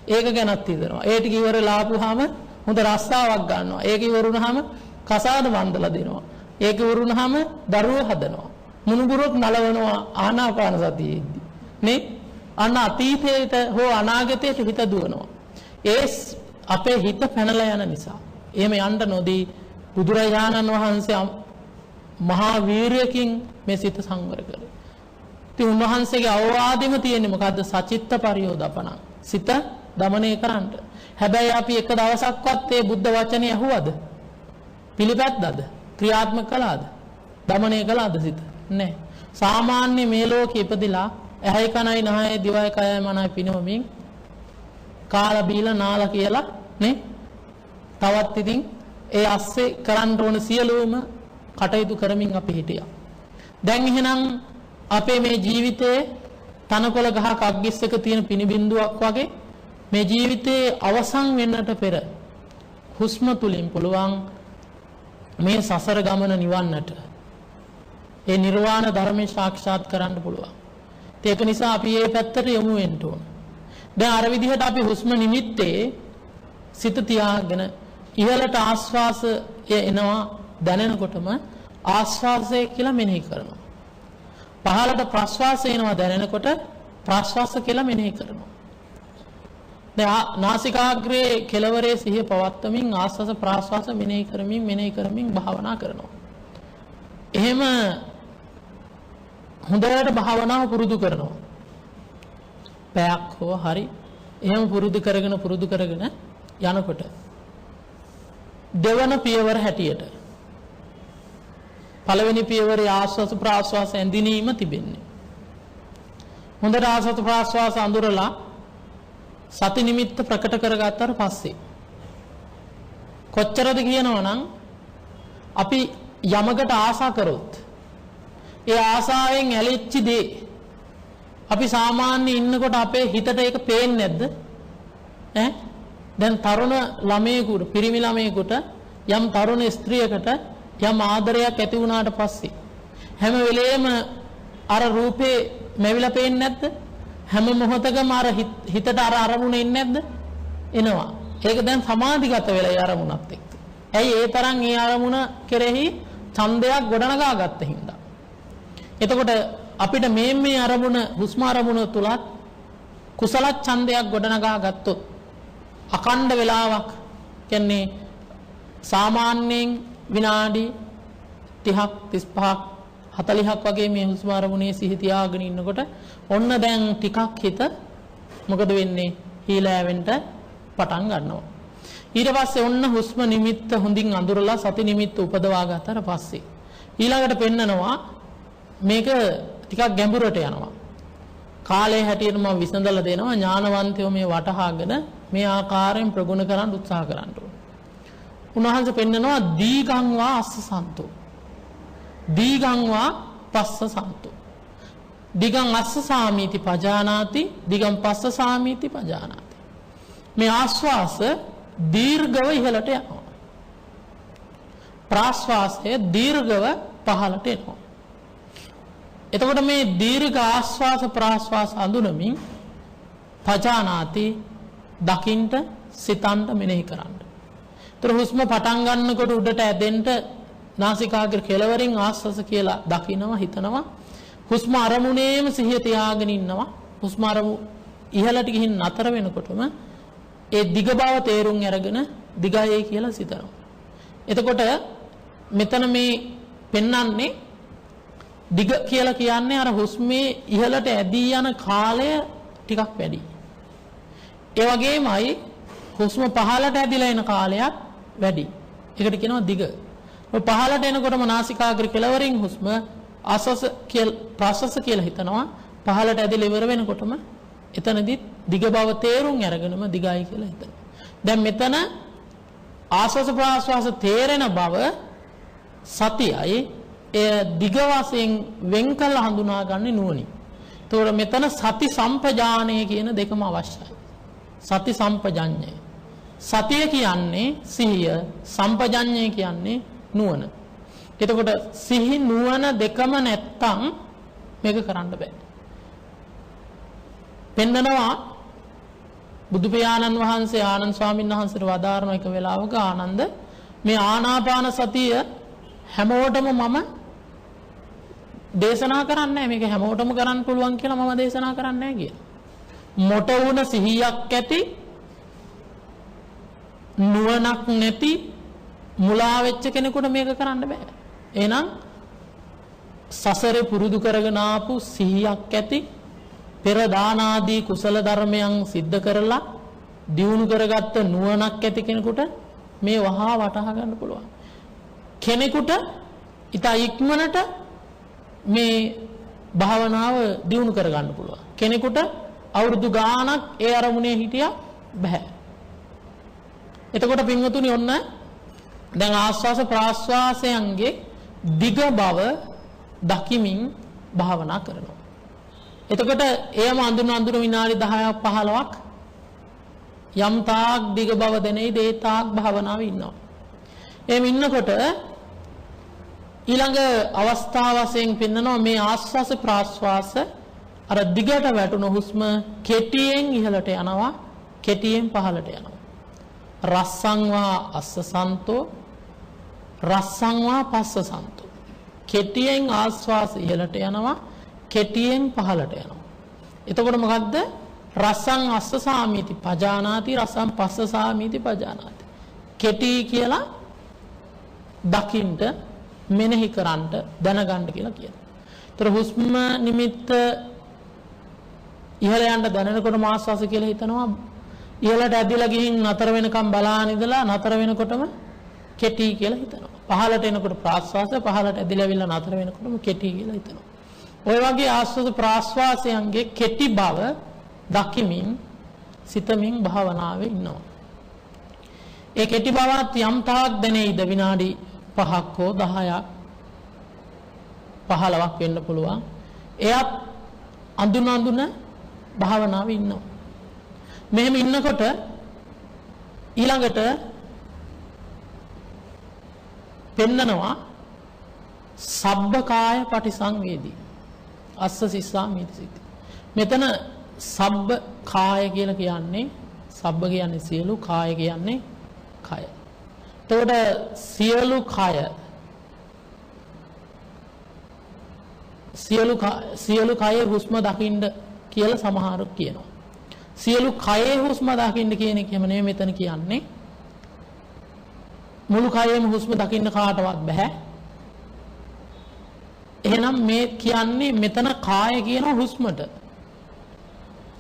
ඒක ගැනත් හිතනවා. ඒ ටික ඉවරලා ආපුවාම හොඳ රස්සාවක් ගන්නවා. ඒක ඉවරුනහම කසාද බන්දලා දෙනවා. ඒක ඉවරුනහම දරුවෝ හදනවා. මුණුබුරක් නලවනවා ආනාපාන සතියෙදී. නේ? අන්න අතීතයට හෝ අනාගතයට හිත දුවනවා. ඒ අපේ හිත පැනලා යන නිසා. එහෙම යන්න නොදී බුදුරජාණන් වහන්සේ මහා වීරියකින් මේ සිත සංවර කරේ. ඉතින් උන්වහන්සේගේ අවවාදෙම තියෙන්නේ මොකද්ද? සචිත්ත පරියෝදපණ. සිත දමනය කරන්න. හැබැයි අපි එක දවසක්වත් මේ බුද්ධ වචනේ අහුවද? පිළිපැද්දද? ක්‍රියාත්මක කළාද? දමනය කළාද සිත? නැහැ. සාමාන්‍ය මේ ලෝකෙ ඉපදිලා ඇහැයි කනයි නහයයි දිවයි කයයි මනයි පිනවමින් කාලා බීලා නාලා කියලා නේ? තවත් ඉතින් ඒ අස්සේ කරන්න ඕන සියලුම කටයුතු කරමින් අපි හිටියා. දැන් එහෙනම් අපේ මේ ජීවිතයේ තනකොළ ගහක් අග්ගිස්සක තියෙන පිනිබින්දුවක් වගේ මේ ජීවිතයේ අවසන් වෙන්නට පෙර හුස්ම තුලින් පුළුවන් මේ සසර ගමන නිවන්නට. ඒ නිර්වාණ ධර්මය සාක්ෂාත් කරන්න පුළුවන්. ඒක නිසා අපි මේ පැත්තට යමු වෙන්න ඕන. දැන් අර විදිහට අපි හුස්ම නිමිත්තේ සිත තියාගෙන ඉහළට ආස්වාසය එනවා දැනෙනකොටම ආස්වාසය කියලා මෙනෙහි කරනවා. පහළට ප්‍රස්වාසය එනවා දැනෙනකොට ප්‍රස්වාස කියලා මෙනෙහි කරනවා. දැන් නාසිකාග්‍රේ කෙළවරේ සිහිය පවත්වමින් ආස්වාස ප්‍රස්වාස මෙනෙහි කරමින් භාවනා කරනවා. එහෙම හොඳට භාවනාව පුරුදු කරනවා. පැයක් හෝ හරි එහෙම පුරුදු කරගෙන යනකොට දෙවන පියවර හැටියට පළවෙනි පියවරේ ආස්වාස ප්‍රාස්වාස ඇඳිනීම තිබෙන්නේ. හොඳට ආස්වාස ප්‍රාස්වාස අඳුරලා සති නිමිත්ත ප්‍රකට කරගත්තාට පස්සේ කොච්චරද කියනවනම් අපි යමකට ආසා කරොත් ඒ ආසාවෙන් ඇලිච්ච දේ අපි සාමාන්‍ය ඉන්නකොට අපේ හිතට ඒක පේන්නේ නැද්ද? දැන් තරුණ ළමයෙකුට පිරිමි ළමයෙකුට යම් තරුණ ස්ත්‍රියකට යම් ආදරයක් ඇති වුණාට පස්සේ හැම වෙලේම අර රූපේ මැවිලා පේන්නේ නැද්ද? හැම මොහොතකම අර හිතට අර අරමුණ එන්නේ නැද්ද? එනවා. ඒක දැන් සමාධිගත වෙලා ඒ අරමුණත් එක්ක. ඇයි ඒ තරම් ඒ අරමුණ කෙරෙහි ඡන්දයක් ගොඩනගා ගත්ත හින්දා. එතකොට අපිට මේ අරමුණ හුස්ම අරමුණ තුලත් කුසල ඡන්දයක් ගොඩනගා ගත්තොත් අකණ්ඩ වේලාවක් කියන්නේ සාමාන්‍යයෙන් විනාඩි 30ක් 35ක් 40ක් වගේ මේ හුස්ම අරමුණේ සිහි තියාගෙන ඉන්නකොට ඔන්න දැන් ටිකක් හිත මොකද වෙන්නේ? හීලෑවෙන්න පටන් ගන්නවා. ඊට පස්සේ ඔන්න හුස්ම නිමිත්ත හොඳින් අඳුරලා සති නිමිත්ත උපදවා ගන්නතර පස්සේ ඊළඟට පෙන්නනවා මේක ටිකක් ගැඹුරට යනවා. කාලය හැටියට මම විසඳලා දෙනවා ඥානවන්තයෝ මේ වටහාගෙන මේ ආකාරයෙන් ප්‍රගුණ කරන්න උත්සාහ කරන්න ඕනේ. උන්වහන්සේ පෙන්නනවා දීගං වා අස්ස සන්තෝ. දීගං වා පස්ස සන්තෝ. දිගං අස්ස සාමීති පජානාති දිගං පස්ස සාමීති පජානාති. මේ ආශ්වාස දීර්ඝව ඉහළට යනවා. ප්‍රාශ්වාසය දීර්ඝව පහළට එනවා. එතකොට මේ දීර්ඝ ආශ්වාස ප්‍රාශ්වාස අඳුනමින් පජානාති දකින්ට සිතන්ට මෙනෙහි කරන්න. ඒතර හුස්ම පටන් ගන්නකොට උඩට ඇදෙන්න නාසිකාග්‍ර කෙළවරින් ආශ්වාස කියලා දකිනවා හිතනවා. හුස්ම අරමුණේම සිහිය තියාගෙන ඉන්නවා. හුස්ම අරමුණ ඉහළට ගිහින් නතර වෙනකොටම ඒ දිග බව තේරුම් අරගෙන දිගයි කියලා සිතනවා. එතකොට මෙතන මේ පෙන්වන්නේ දිග කියලා කියන්නේ අර හුස්මේ ඉහළට ඇදී යන කාලය ටිකක් වැඩි. ඒ වගේමයි හුස්ම පහළට ඇදිලා එන කාලයක් වැඩි. ඒකට කියනවා දිග. පහළට එනකොටම නාසිකාග්‍ර කෙළවරින් හුස්ම ආස්වාස කියලා ප්‍රාස්වාස කියලා හිතනවා. පහළට ඇදිලා ඉවර වෙනකොටම එතනදිත් දිග බව තේරුම් අරගෙනම දිගයි කියලා හිතනවා. දැන් මෙතන ආස්වාස ප්‍රාස්වාස තේරෙන බව සතියයි ඒ දිග වශයෙන් වෙන් කළ හඳුනාගන්නේ නුවණින්. ඒතකොට මෙතන සති සම්පජානය කියන දෙකම අවශ්‍යයි. සති සම්පජඤ්ඤය. සතිය කියන්නේ සිහිය, සම්පජඤ්ඤය කියන්නේ නුවණ. එතකොට සිහි නුවණ දෙකම නැත්තම් මේක කරන්න බෑ. පෙන්නනවා බුදු පියාණන් වහන්සේ ආනන්ද ස්වාමීන් වහන්සේට වදාරන එක වෙලාවක ආනන්ද මේ ආනාපාන සතිය හැමෝටම මම දේශනා කරන්නේ නැහැ. මේක හැමෝටම කරන්න පුළුවන් කියලා මම දේශනා කරන්නේ නැහැ කියලා. මොට වුණ සිහියක් ඇති නුවණක් නැති මුලා වෙච්ච කෙනෙකුට මේක කරන්න බෑ. එහෙනම් සසරේ පුරුදු කරගෙන ආපු සිහියක් ඇති පෙර දාන ආදී කුසල ධර්මයන් සිද්ධ කරලා දියුණු කරගත්ත නුවණක් ඇති කෙනෙකුට මේ වහා වටහා ගන්න පුළුවන්. කෙනෙකුට ඊට ඉක්මනට මේ භාවනාව දියුණු කර ගන්න පුළුවන්. කෙනෙකුට අවුරුදු ගාණක් ඒ අරමුණේ හිටියා බෑ. එතකොට පින්වතුනි ඔන්න දැන් ආස්වාස ප්‍රාස්වාසයන්ගේ දිග බව දකිමින් භාවනා කරනවා. එතකොට එයම අඳුන විනාඩි 10ක් 15ක් යම් තාක් දිග බව දැනේ ඒ තාක් භාවනාවේ ඉන්නවා. එහෙම ඉන්නකොට ඊළඟ අවස්ථාව වශයෙන් පෙන්නනවා මේ ආස්වාස ප්‍රාස්වාස අර දිගට වැටුණු හුස්ම කෙටියෙන් ඉහළට යනවා කෙටියෙන් පහළට යනවා. රස්සංවා අස්සසන්තෝ රස්සංවා පස්සසන්තෝ. කෙටියෙන් ආස්වාස ඉහළට යනවා කෙටියෙන් පහළට යනවා. එතකොට මොකද්ද? රස්සං අස්ස සාමීති පජානාති රස්සං පස්ස සාමීති පජානාති. කෙටි කියලා දකින්ට මෙනෙහි කරන්ට දැනගන්න කියලා කියනවා. ඒතර හුස්ම නිමිත්ත ඉහළ යන්න දැනෙනකොට ආස්වාස කියලා හිතනවා. ඉහළට ඇදලා ගිහින් නතර වෙනකම් බලාන ඉඳලා නතර වෙනකොටම කෙටි කියලා හිතනවා. පහළට එනකොට ප්‍රාස්වාස පහළට ඇදලා අවිල්ලා නතර වෙනකොටම කෙටි කියලා හිතනවා. ඔය වගේ ආස්වාද ප්‍රාස්වාසයන්ගේ කෙටි බව දකිමින් සිතමින් භාවනාවේ ඉන්නවා. ඒ කෙටි බවත් යම් තාක් දැනෙයිද විනාඩි 5ක් හෝ 10ක් 15ක් වෙන්න පුළුවන්. එයත් අඳුන භාවනාවේ ඉන්නවා. මෙහෙම ඉන්නකොට ඊළඟට පෙන්නනවා සබ්බකාය පටිසංවේදී අස්ස සිස්සා මීතිසිත. මෙතන සබ්බ කාය කියලා කියන්නේ සබ්බ කියන්නේ සියලු, කාය කියන්නේ කය. එතකොට සියලු කය සියලු කයේ හුස්ම දකින්න කියලා සමහරක් කියනවා. සියලු කයේ හුස්ම දකින්න කියන එක එහෙම නෙමෙයි මෙතන කියන්නේ. මුළු කයෙම හුස්ම දකින්න කාටවත් බෑ. එහෙනම් මේ කියන්නේ මෙතන කාය කියන හුස්මට.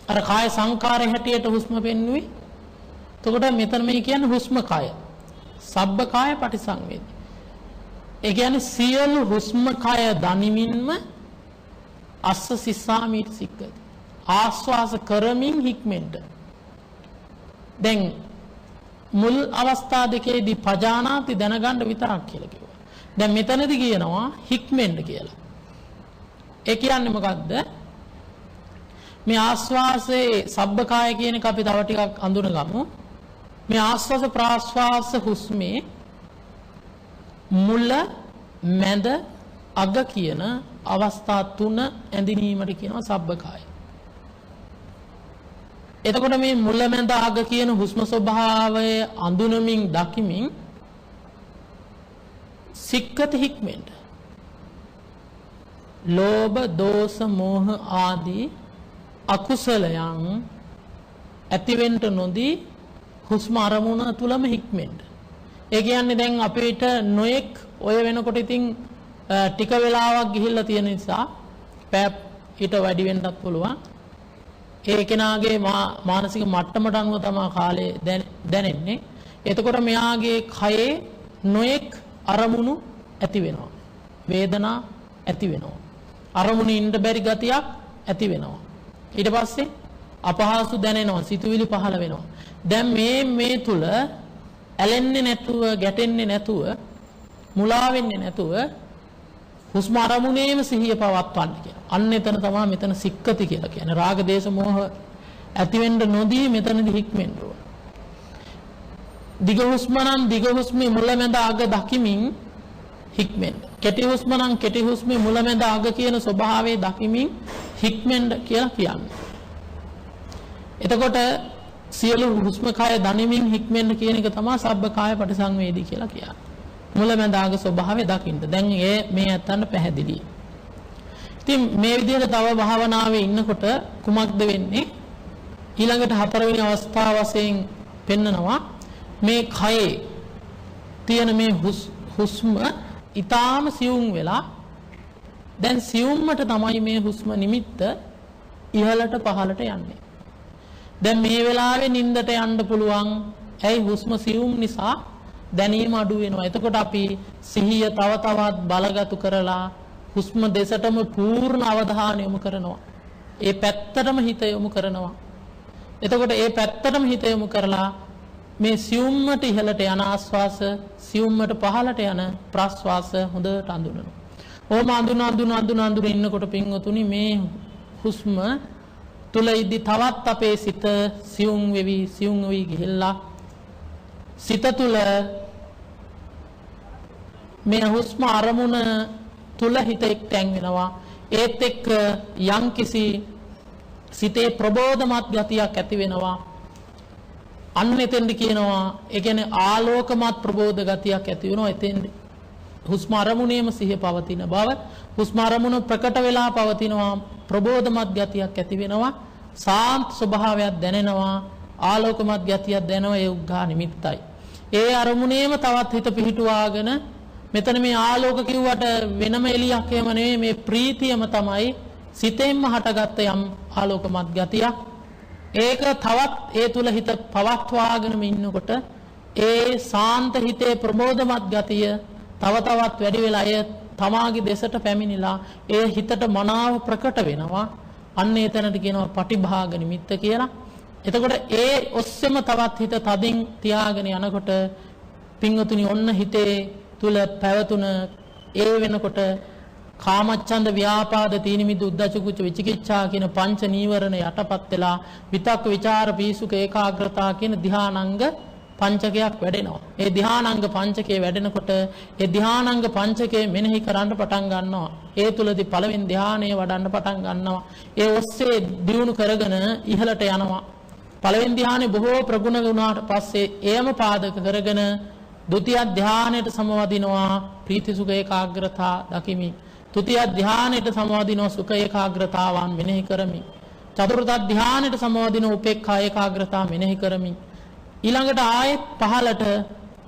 අර කාය සංකාරය හැටියට හුස්ම පෙන්වුවේ. එතකොට මෙතන මේ කියන්නේ හුස්ම කය. සබ්බ කාය පටිසංවේදී. ඒ කියන්නේ සියලු හුස්ම කය දනිමින්ම අස්ස සිස්සාමීට සික්කති. ආස්වාස කරමින් හික්මෙන්ට. දැන් මුල් අවස්ථා දෙකේදී පජානාති දැනගන්න විතරක් කියලා කිව්වා. දැන් මෙතනදී කියනවා හික්මෙන්ට කියලා. ඒ කියන්නේ මොකද්ද? මේ ආස්වාසේ සබ්බකාය කියන එක අපි තව ටිකක් අඳුනගමු. මේ ආස්වාස ප්‍රාස්වාස හුස්මේ මුල මැද අග කියන අවස්ථා තුන ඇඳිනීමට කියනවා සබ්බකාය. එතකොට මේ මුල මැද අග කියන හුස්ම ස්වභාවය අඳුනමින් දකිමින් සික්කති හික්මෙන්ට ලෝභ දෝෂ මෝහ ආදී අකුසලයන් ඇතිවෙන්න නොදී හුස්ම අරමුණ තුලම හික්මෙන්ට. ඒ කියන්නේ දැන් අපිට නොඑක් ඔය වෙනකොට ඉතින් ටික වෙලාවක් ගිහිල්ලා තියෙන නිසා පැය ඊට වැඩි වෙන්නත් පුළුවන්. ඒ කෙනාගේ මානසික මට්ටමට අනුව තමයි කාලය දැනෙන්නේ. එතකොට මෙයාගේ කයේ නොඑක් අරමුණු ඇති වෙනවා. වේදනා ඇති වෙනවා. අරමුණු ඉන්න බැරි ගතියක් ඇති වෙනවා. ඊට පස්සේ අපහසු දැනෙනවා, සිතුවිලි පහළ වෙනවා. දැන් මේ තුල ඇලෙන්නේ නැතුව, ගැටෙන්නේ නැතුව, මුලා වෙන්නේ නැතුව හුස්ම අරමුණේම සිහිය පවත්වන්න කියන. අන්න එතන තමයි මෙතන සික්කති කියලා කියන්නේ. රාග දේශ මොහ ඇති වෙන්න නොදී මෙතනදි හික්මෙන්න ඕන. දිග හුස්ම නම් දිග හුස්මේ මුල මැද අග දකිමින් හික්මෙන්න. කෙටි හුස්ම නම් කෙටි හුස්මේ මුල මැද අග කියන ස්වභාවය දකිමින් හික්මෙන්න කියලා කියන්නේ. එතකොට සියලු හුස්ම කය දනිමින් හික්මෙන්න කියන එක තමයි සබ්බ කාය පටිසංවේදී කියලා කියන්නේ. මුල මැද අග ස්වභාවය දකින්න. දැන් මේ ඇත්තන්න පැහැදිලි. ඉතින් මේ විදිහට තව භාවනාවේ ඉන්නකොට කුමක්ද වෙන්නේ? ඊළඟට හතරවෙනි අවස්ථාව වශයෙන් පෙන්නනවා මේ කයේ තියෙන මේ හුස්ම ඊටාම සියුම් වෙලා දැන් සියුම්මට තමයි මේ හුස්ම නිමිත්ත ඉහළට පහළට යන්නේ. දැන් මේ වෙලාවේ නිින්දට යන්න පුළුවන්. ඇයි? හුස්ම සියුම් නිසා දැනීම අඩු වෙනවා. එතකොට අපි සිහිය තව තවත් බලගතු කරලා හුස්ම දෙසටම පූර්ණ අවධානය යොමු කරනවා. ඒ පැත්තටම හිත යොමු කරනවා. එතකොට ඒ පැත්තටම හිත යොමු කරලා මේ සියුම්මට ඉහළට යන ආස්වාස, සියුම්මට පහළට යන ප්‍රස්වාස හොඳට අඳුනනවා. ඕම අඳුන ඉන්නකොට පින්වතුනි මේ හුස්ම තුල ඉදි තවත් අපේ සිත සියුම් වෙවි ගිහිල්ලා සිත තුල මේ හුස්ම අරමුණ තුල හිත එක්තැන් වෙනවා. ඒත් එක්ක යම්කිසි සිතේ ප්‍රබෝධමත් ගතියක් ඇති වෙනවා. අන්න එතෙන්ද කියනවා ඒ කියන්නේ ආලෝකමත් ප්‍රබෝධ ගතියක් ඇති වෙනවා. එතෙන්ද හුස්ම අරමුණේම සිහිය පවතින බව, හුස්ම අරමුණ ප්‍රකට වෙලා පවතිනවා, ප්‍රබෝධමත් ගතියක් ඇති වෙනවා, සාන්ත ස්වභාවයක් දැනෙනවා, ආලෝකමත් ගතියක් දැනෙනවා. ඒ උග්ඝා නිමිත්තයි. ඒ අරමුණේම තවත් හිත පිහිටුවාගෙන මෙතන මේ ආලෝක කිව්වට වෙනම එළියක් එහෙම නෙවෙයි, මේ ප්‍රීතියම තමයි සිතෙන්ම හටගත්ත යම් ආලෝකමත් ගතියක්. ඒක තවත් ඒ තුල හිත පවත්වාගෙනම ඉන්නකොට ඒ සාන්ත හිතේ ප්‍රබෝධමත් ගතිය තව තවත් වැඩි වෙලා අය තමාගේ දෙසට පැමිණිලා ඒ හිතට මනාව ප්‍රකට වෙනවා. අන්න එතනට කියනවා පටිභාග නිමිත්ත කියලා. එතකොට ඒ ඔස්සෙම තවත් හිත තදින් තියාගෙන යනකොට පින්වතුනි ඔන්න හිතේ තුල පැවතුන ඒ වෙනකොට කාමච්ඡන්ද ව්‍යාපාද තීන මිද්ද උද්ධච්ච කුච්ච විචිකිච්ඡා කියන පංච නීවරණ යටපත් වෙලා විතක්ක ਵਿਚාර පීසුක ඒකාග්‍රතාව කියන ධානාංග පංචකයක් වැඩෙනවා. ඒ ධානාංග පංචකයේ වැඩෙනකොට ඒ ධානාංග පංචකයේ මෙනෙහි කරන්න පටන් ගන්නවා. ඒ තුලදී පළවෙනි ධානය වඩන්න පටන් ගන්නවා. ඒ ඔස්සේ දියුණු කරගෙන ඉහළට යනවා. පළවෙනි ධානයේ බොහෝ ප්‍රගුණ වුණාට පස්සේ එයම පාදක කරගෙන ဒုတိ ය ධානයට සමවදිනවා ප්‍රීති සුඛ ඒකාග්‍රතා දකිමි. තෘතිය ධානයට සමවදිනවා සුඛ ඒකාග්‍රතාවන් මෙනෙහි කරමි. චතුර්ථ ධානයට සමවදිනවා උපේක්ඛා ඒකාග්‍රතාව මෙනෙහි කරමි. ඊළඟට ආයෙත් පහළට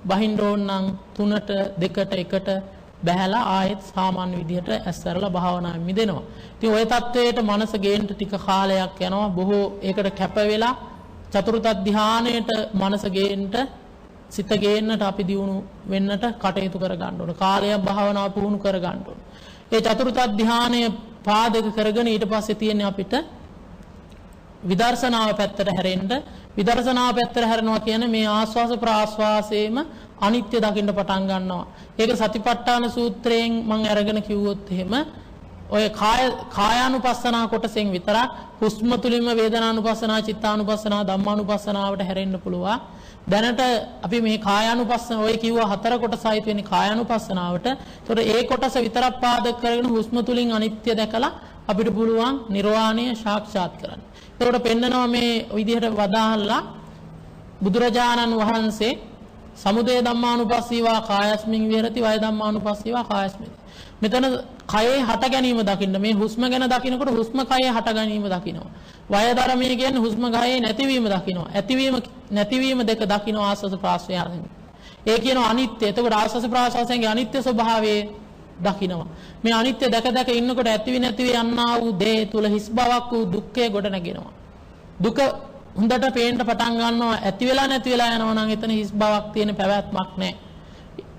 බහින්න ඕන නම් 3ට 2ට 1ට බහැලා ආයෙත් සාමාන්‍ය විදිහට ඇස්සරලා භාවනාවෙන් මිදෙනවා. ඉතින් ওই தത്വයට මනස ගේන්න ටික කාලයක් යනවා. බොහෝ ඒකට කැප වෙලා චතුර්ථ ධානයට මනස ගේන්න සිත ගේන්නට අපි දියුණු වෙන්නට කටයුතු කර ගන්න ඕන. කාලයක් භාවනාව පුහුණු කර ගන්න ඕන. ඒ චතුර්ථ ධානය පාදක කරගෙන ඊට පස්සේ තියෙන්නේ අපිට විදර්ශනාව පැත්තට හැරෙන්න. විදර්ශනාව පැත්තට හැරෙනවා කියන්නේ මේ ආස්වාස ප්‍රාස්වාසයේම අනිත්‍ය දකින්න පටන් ගන්නවා. ඒක සතිපට්ඨාන සූත්‍රයෙන් මම අරගෙන කිව්වොත් එහෙම ඔය කායානුපස්සනා කොටසෙන් විතරක් හුස්ම තුලින්ම වේදනානුපස්සනා, චිත්තානුපස්සනා, ධම්මානුපස්සනාවට හැරෙන්න පුළුවන්. දැනට අපි මේ කායානුපස්සන ඔය කිව්ව 4 කොටසයි තියෙන්නේ කායානුපස්සනාවට. ඒතකොට ඒ කොටස විතරක් පාදක කරගෙන හුස්ම තුලින් අනිත්‍ය දැකලා අපිට පුළුවන් නිර්වාණය සාක්ෂාත් කරන්න. ඒකට පෙන්නනවා මේ විදිහට වදාහලා බුදුරජාණන් වහන්සේ සමුදය ධම්මානුපස්සීවා කායස්මින් විහෙරති වය ධම්මානුපස්සීවා කායස්මින්. මෙතන කයේ හට ගැනීම දකින්න මේ හුස්ම ගැන දකිනකොට හුස්ම කයේ හට ගැනීම දකිනවා. වය ධර්මයේ කියන්නේ හුස්ම කයේ නැතිවීම දකිනවා. ඇතිවීම නැතිවීම දෙක දකිනවා ආස්වාස ප්‍රාස්වාසයෙන්. ඒ කියනවා අනිත්‍ය. එතකොට ආස්වාස ප්‍රාස්වාසයේ අනිත්‍ය ස්වභාවයේ දකිනවා. මේ අනිත්‍ය දැක දැක ඉන්නකොට ඇතිවි නැතිවි යන්නා වූ දේ තුල හිස් බවක් වූ දුක්ඛය ගොඩ නැගෙනවා. දුක හොඳට පේන්න පටන් ගන්නවා. ඇති වෙලා නැති වෙලා යනවා නම් එතන හිස් බවක් තියෙන පැවැත්මක් නැහැ.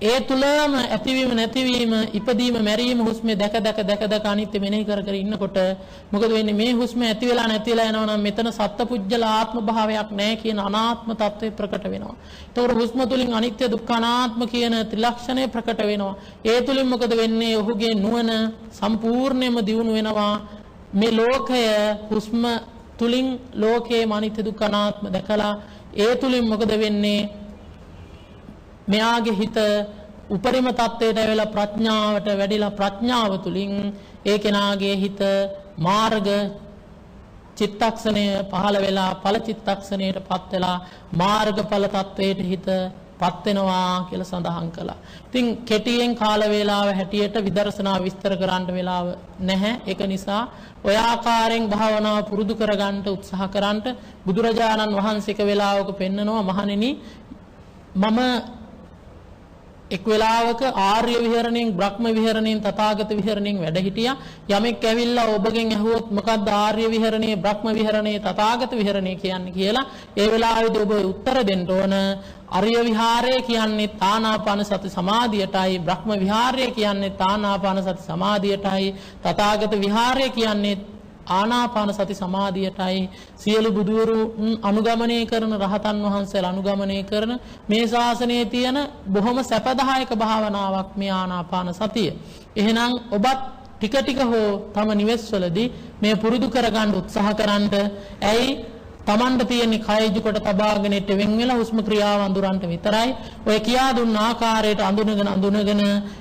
ඒ තුලම ඇතිවීම නැතිවීම ඉපදීම මැරීම හුස්මේ දැක දැක අනිත්‍ය මෙනෙහි කර කර ඉන්නකොට මොකද වෙන්නේ? මේ හුස්ම ඇති වෙලා නැති වෙලා යනවා නම් මෙතන සත්පුජ්‍යල ආත්ම භාවයක් නැහැ කියන අනාත්ම తත්වය ප්‍රකට වෙනවා. ඒතකොට හුස්ම තුලින් අනිත්‍ය දුක්ඛ අනාත්ම කියන ත්‍රිලක්ෂණය ප්‍රකට වෙනවා. ඒ තුලින් මොකද වෙන්නේ? ඔහුගේ නුවණ සම්පූර්ණයෙන්ම දියුණු වෙනවා. මේ ලෝකය හුස්ම තුලින් ලෝකයේ අනිත්‍ය දුක්ඛ අනාත්ම දැකලා ඒ තුලින් මොකද වෙන්නේ? මෙයාගේ හිත උපරිම තත්ත්වයට ඇවිල්ලා ප්‍රඥාවට වැඩිලා ප්‍රඥාව තුලින් ඒ කෙනාගේ හිත මාර්ග චිත්තක්ෂණය පහළ වෙලා ඵල චිත්තක්ෂණයටපත් වෙලා මාර්ගඵල තත්ත්වයට හිතපත් වෙනවා කියලා සඳහන් කළා. ඉතින් කෙටියෙන් කාල වේලාව හැටියට විදර්ශනා විස්තර කරන්න වෙලාව නැහැ. ඒක නිසා ඔය ආකාරයෙන් භාවනාව පුරුදු කරගන්න උත්සාහ කරන්න බුදුරජාණන් වහන්සේක වේලාවක පෙන්නනවා මහණෙනි මම එක් වෙලාවක ආර්ය විහරණයෙන් බ්‍රහ්ම විහරණයෙන් තථාගත විහරණයෙන් වැඩ හිටියා. යමෙක් ඇවිල්ලා ඔබගෙන් ඇහුවොත් මොකක්ද ආර්ය විහරණයේ බ්‍රහ්ම විහරණයේ තථාගත විහරණයේ කියන්නේ කියලා ඒ වෙලාවේදී ඔබ උත්තර දෙන්න ඕන. ආර්ය විහාරය කියන්නේ ආනාපාන සති සමාධියටයි, බ්‍රහ්ම විහාරය කියන්නේ ආනාපාන සති සමාධියටයි, තථාගත විහාරය කියන්නේ ආනාපාන සති සමාධියටයි. සියලු බුදුවරු අනුගමනය කරන රහතන් වහන්සේලා අනුගමනය කරන මේ ශාසනයේ තියෙන බොහොම සැපදායක භාවනාවක් මේ ආනාපාන සතිය. එහෙනම් ඔබත් ටික ටික හෝ තම නිවෙස්වලදී මේ පුරුදු කරගන්න උත්සාහ කරන්න. ඇයි තමන්ට තියෙන කයජු කොට තබාගෙන ඉට වෙන් වෙලා හුස්ම ක්‍රියාව අඳුරන්ට විතරයි. ඔය කියා දුන්න ආකාරයට අඳුනගෙන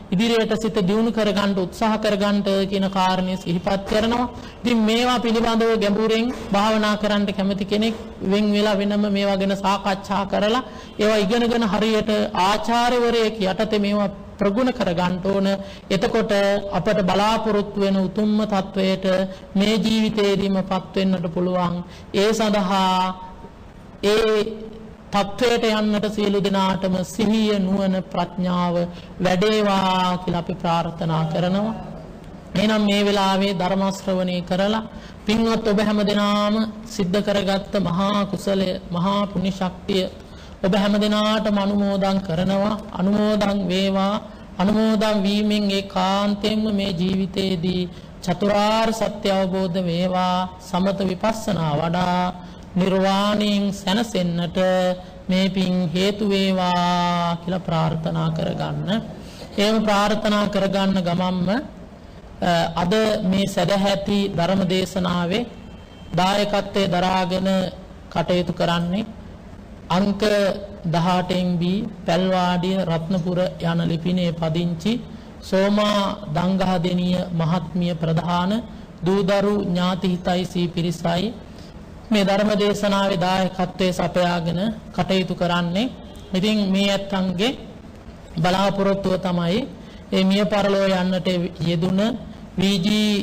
ඉදිරියට සිත දියුණු කරගන්න උත්සාහ කරගන්න කියන කාරණේ සිහිපත් කරනවා. ඉතින් මේවා පිළිබඳව ගැඹුරෙන් භාවනා කරන්න කැමති කෙනෙක් වෙන් වෙලා වෙනම මේවා ගැන සාකච්ඡා කරලා ඒවා ඉගෙනගෙන හරියට ආචාර්යවරයෙක් යටතේ මේවා ප්‍රගුණ කරගන්න ඕන. එතකොට අපට බලාපොරොත්තු වෙන උතුම්ම තත්වයට මේ ජීවිතේදීමපත් වෙන්නට පුළුවන්. ඒ සඳහා ඒ තත්වයට යන්නට සියලු දෙනාටම සිහිය නුවණ ප්‍රඥාව වැඩේවා කියලා අපි ප්‍රාර්ථනා කරනවා. එහෙනම් මේ වෙලාවේ ධර්ම ශ්‍රවණය කරලා පින්වත් ඔබ හැම දෙනාම සිද්ධ කරගත්ත මහා කුසලය මහා පුණ්‍ය ශක්තිය ඔබ හැම දිනාටම අනුමෝදන් කරනවා. අනුමෝදන් වේවා. අනුමෝදන් වීමෙන් ඒකාන්තයෙන්ම මේ ජීවිතයේදී චතුරාර්ය සත්‍ය අවබෝධ වේවා. සමත විපස්සනා වඩා නිර්වාණයෙන් සැනසෙන්නට මේ පින් හේතු වේවා කියලා ප්‍රාර්ථනා කරගන්න. එහෙම ප්‍රාර්ථනා කරගන්න ගමන්ම අද මේ සදැහැති ධර්ම දේශනාවේ දායකත්වයේ දරාගෙන කටයුතු කරන්නේ අංක 18 B පැල්වාඩිය රත්නපුර යන ලිපිනේ පදිංචි සෝමා දංගහදෙනිය මහත්මිය ප්‍රධාන දූදරු ඥාති හිතයිසී පිරිසයි මේ ධර්ම දේශනාවේ දායකත්වයේ සපයාගෙන කටයුතු කරන්නේ. ඉතින් මේ ඇත්තන්ගේ බලාපොරොත්තුව තමයි මේ මිය පරලෝ යන්නට යෙදුන වීජී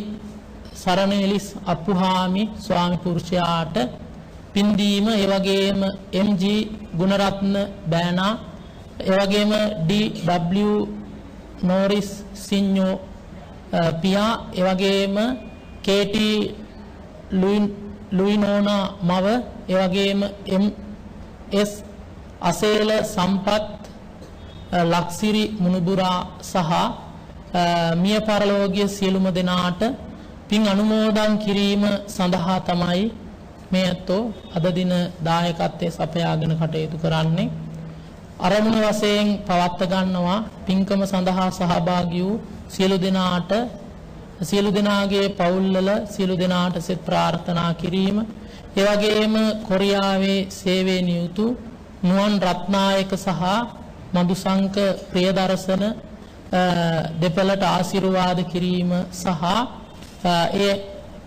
සරණේලිස් අප්පුහාමි ස්වාමි පුරුෂයාට පින්දීම, ඒ වගේම MG ගුණරත්න බෑනා, ඒ වගේම DW නෝරිස් සිඤ්ඤෝ පියා, ඒ වගේම KT ලුයිනෝනා මව, ඒ වගේම MS අසේල සම්පත් ලක්සිරි මුනුබුරා සහ මිය පරලෝකීය සියලුම දෙනාට පින් අනුමෝදන් කිරීම සඳහා තමයි මේ අතෝ අද දින දායකත්වයේ සපයාගෙන කටයුතු කරන්නේ. අරමුණ වශයෙන් පවත්ව ගන්නවා පින්කම සඳහා සහභාගී වූ සියලු දෙනාට, සියලු දෙනාගේ පවුල්වල සියලු දෙනාට සෙත් ප්‍රාර්ථනා කිරීම. ඒ වගේම කොරියාවේ සේවයේ නියුතු නුවන් රත්නායක සහ මදුසංක ප්‍රියදර්ශන දෙපළට ආශිර්වාද කිරීම සහ ඒ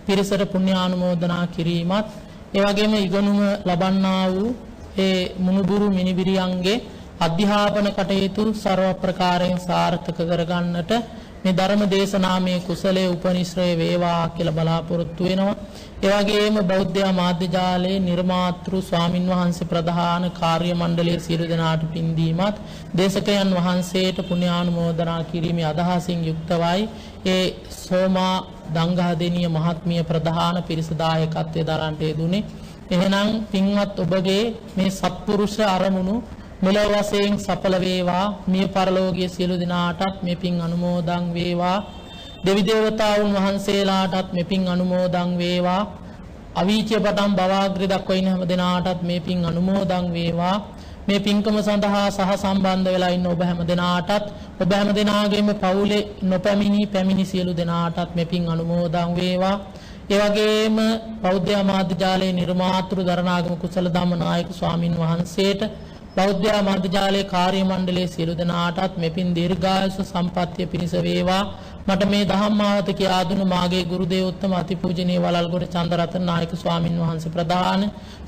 පිරිසට පුණ්‍යානුමෝදනා කිරීමත්, ඒ වගේම ඉගෙනුම ලබන්නා වූ ඒ මුණුබුරු මිනිබිරියන්ගේ අධ්‍යාපන කටයුතු ਸਰව ප්‍රකාරයෙන් සාර්ථක කරගන්නට මේ ධර්ම දේශනාමය කුසලයේ උපනිශ්‍රය වේවා කියලා බලාපොරොත්තු වෙනවා. ඒ වගේම බෞද්ධ මාධ්‍ය ජාලයේ නිර්මාතෘ ස්වාමින් වහන්සේ ප්‍රධාන කාර්ය මණ්ඩලයේ සියලු දෙනාට පින් දීමත්, දේශකයන් වහන්සේට පුණ්‍යානුමෝදනා කිරීමේ අදහසින් යුක්තවයි ඒ සෝමා දංගහදෙනිය මහත්මිය ප්‍රධාන පිරිස දායකත්වයේ දරන්නට යෙදුනේ. එහෙනම් පින්වත් ඔබගේ මේ සත්පුරුෂ අරමුණු මෙලොව වශයෙන් සඵල වේවා. මිය පරලෝකීය සියලු දෙනාටත් මේ පින් අනුමෝදන් වේවා. දෙවි දේවතාවුන් වහන්සේලාටත් මේ පින් අනුමෝදන් වේවා. අවීචය පටන් භවග්‍රය දක්වා ඉන්න හැම දෙනාටත් මේ පින් අනුමෝදන් වේවා. මේ පින්කම සඳහා සහ සම්බන්ධ වෙලා ඉන්න ඔබ හැම දෙනාටත්, ඔබ හැම දෙනාගේම පවුලේ නොපැමිණි පැමිණි සියලු දෙනාටත් මේ පින් අනුමෝදන් වේවා. ඒ වගේම බෞද්ධ මාධ්‍ය ජාලයේ නිර්මාතෘ දරණාගම කුසල ධම්ම නායක ස්වාමින් වහන්සේට, බෞද්ධ මාධ්‍ය ජාලයේ කාර්ය මණ්ඩලයේ සියලු දෙනාටත් මේ පින් දීර්ඝායුෂ සම්පන්නිය පිණිස වේවා. මට මේ ධම්මාවත කියා දුණු මාගේ ගුරු දේවෝත්තම අතිපූජනීය වලල්ගොඩ චන්දරතන නායක ස්වාමින් වහන්සේ ප්‍රධාන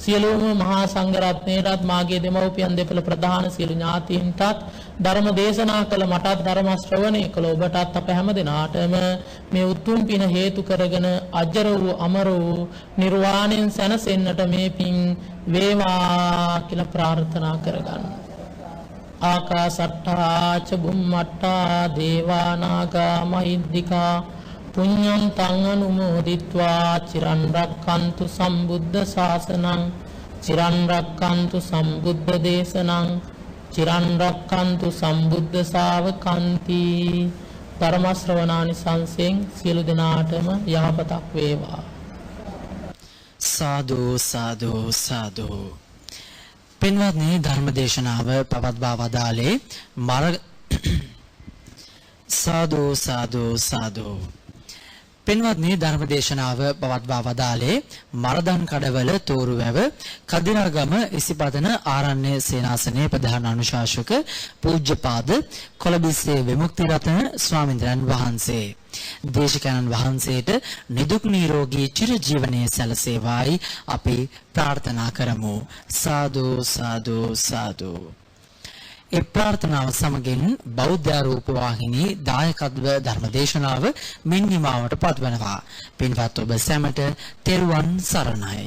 සියලුම මහා සංඝ රත්නයටත්, මාගේ දෙමව්පියන් දෙපළ ප්‍රධාන සියලු ඥාතීන්ටත්, ධර්ම දේශනා කළ මටත්, ධර්ම ශ්‍රවණය කළ ඔබටත්, අප හැම දෙනාටම මේ උතුම් පින හේතු කරගෙන අජර වූ අමර වූ නිර්වාණයෙන් සැනසෙන්නට මේ පින් වේවා කියලා ප්‍රාර්ථනා කරගන්න. ආකාසට්ටා ච බුම්මට්ටා දේවා නාග මහිද්దికා පුඤ්ඤං තං අනුමෝදිත්වා චිරන් රක්칸තු සම්බුද්ධ ශාසනං, චිරන් රක්칸තු සම්බුද්ධ දේශනං, චිරන් රක්칸තු සම්බුද්ධ ශාවකන්ති. ධර්ම ශ්‍රවණානිසංසයෙන් සියලු දෙනාටම යහපතක් වේවා. සාදු සාදු සාදු. පින්වත්නි, ධර්මදේශනාව පවත්වා වදාළේ සාදු සාදු සාදු. පින්වත්නි, ධර්මදේශනාව පවත්වා වදාළේ මරදන් කඩවල තෝරුවැව කදිරාගම ඉසිපතන ආරණ්‍ය සේනාසනයේ ප්‍රධාන අනුශාසක පූජ්‍යපාද කොළඹිස්සේ විමුක්ති රතන ස්වාමීන් වහන්සේ. දේශකයන්න් වහන්සේට නිදුක් නිරෝගී චිරජීවනයේ සැලසේවායි අපි ප්‍රාර්ථනා කරමු. සාදු සාදු සාදු. ඒ ප්‍රාර්ථනාව සමගින් බෞද්ධ රූප වාහිනී දායකත්ව ධර්මදේශනාව මින් නිමාවට පත්වනවා. පින්වත් ඔබ සැමට තෙරුවන් සරණයි.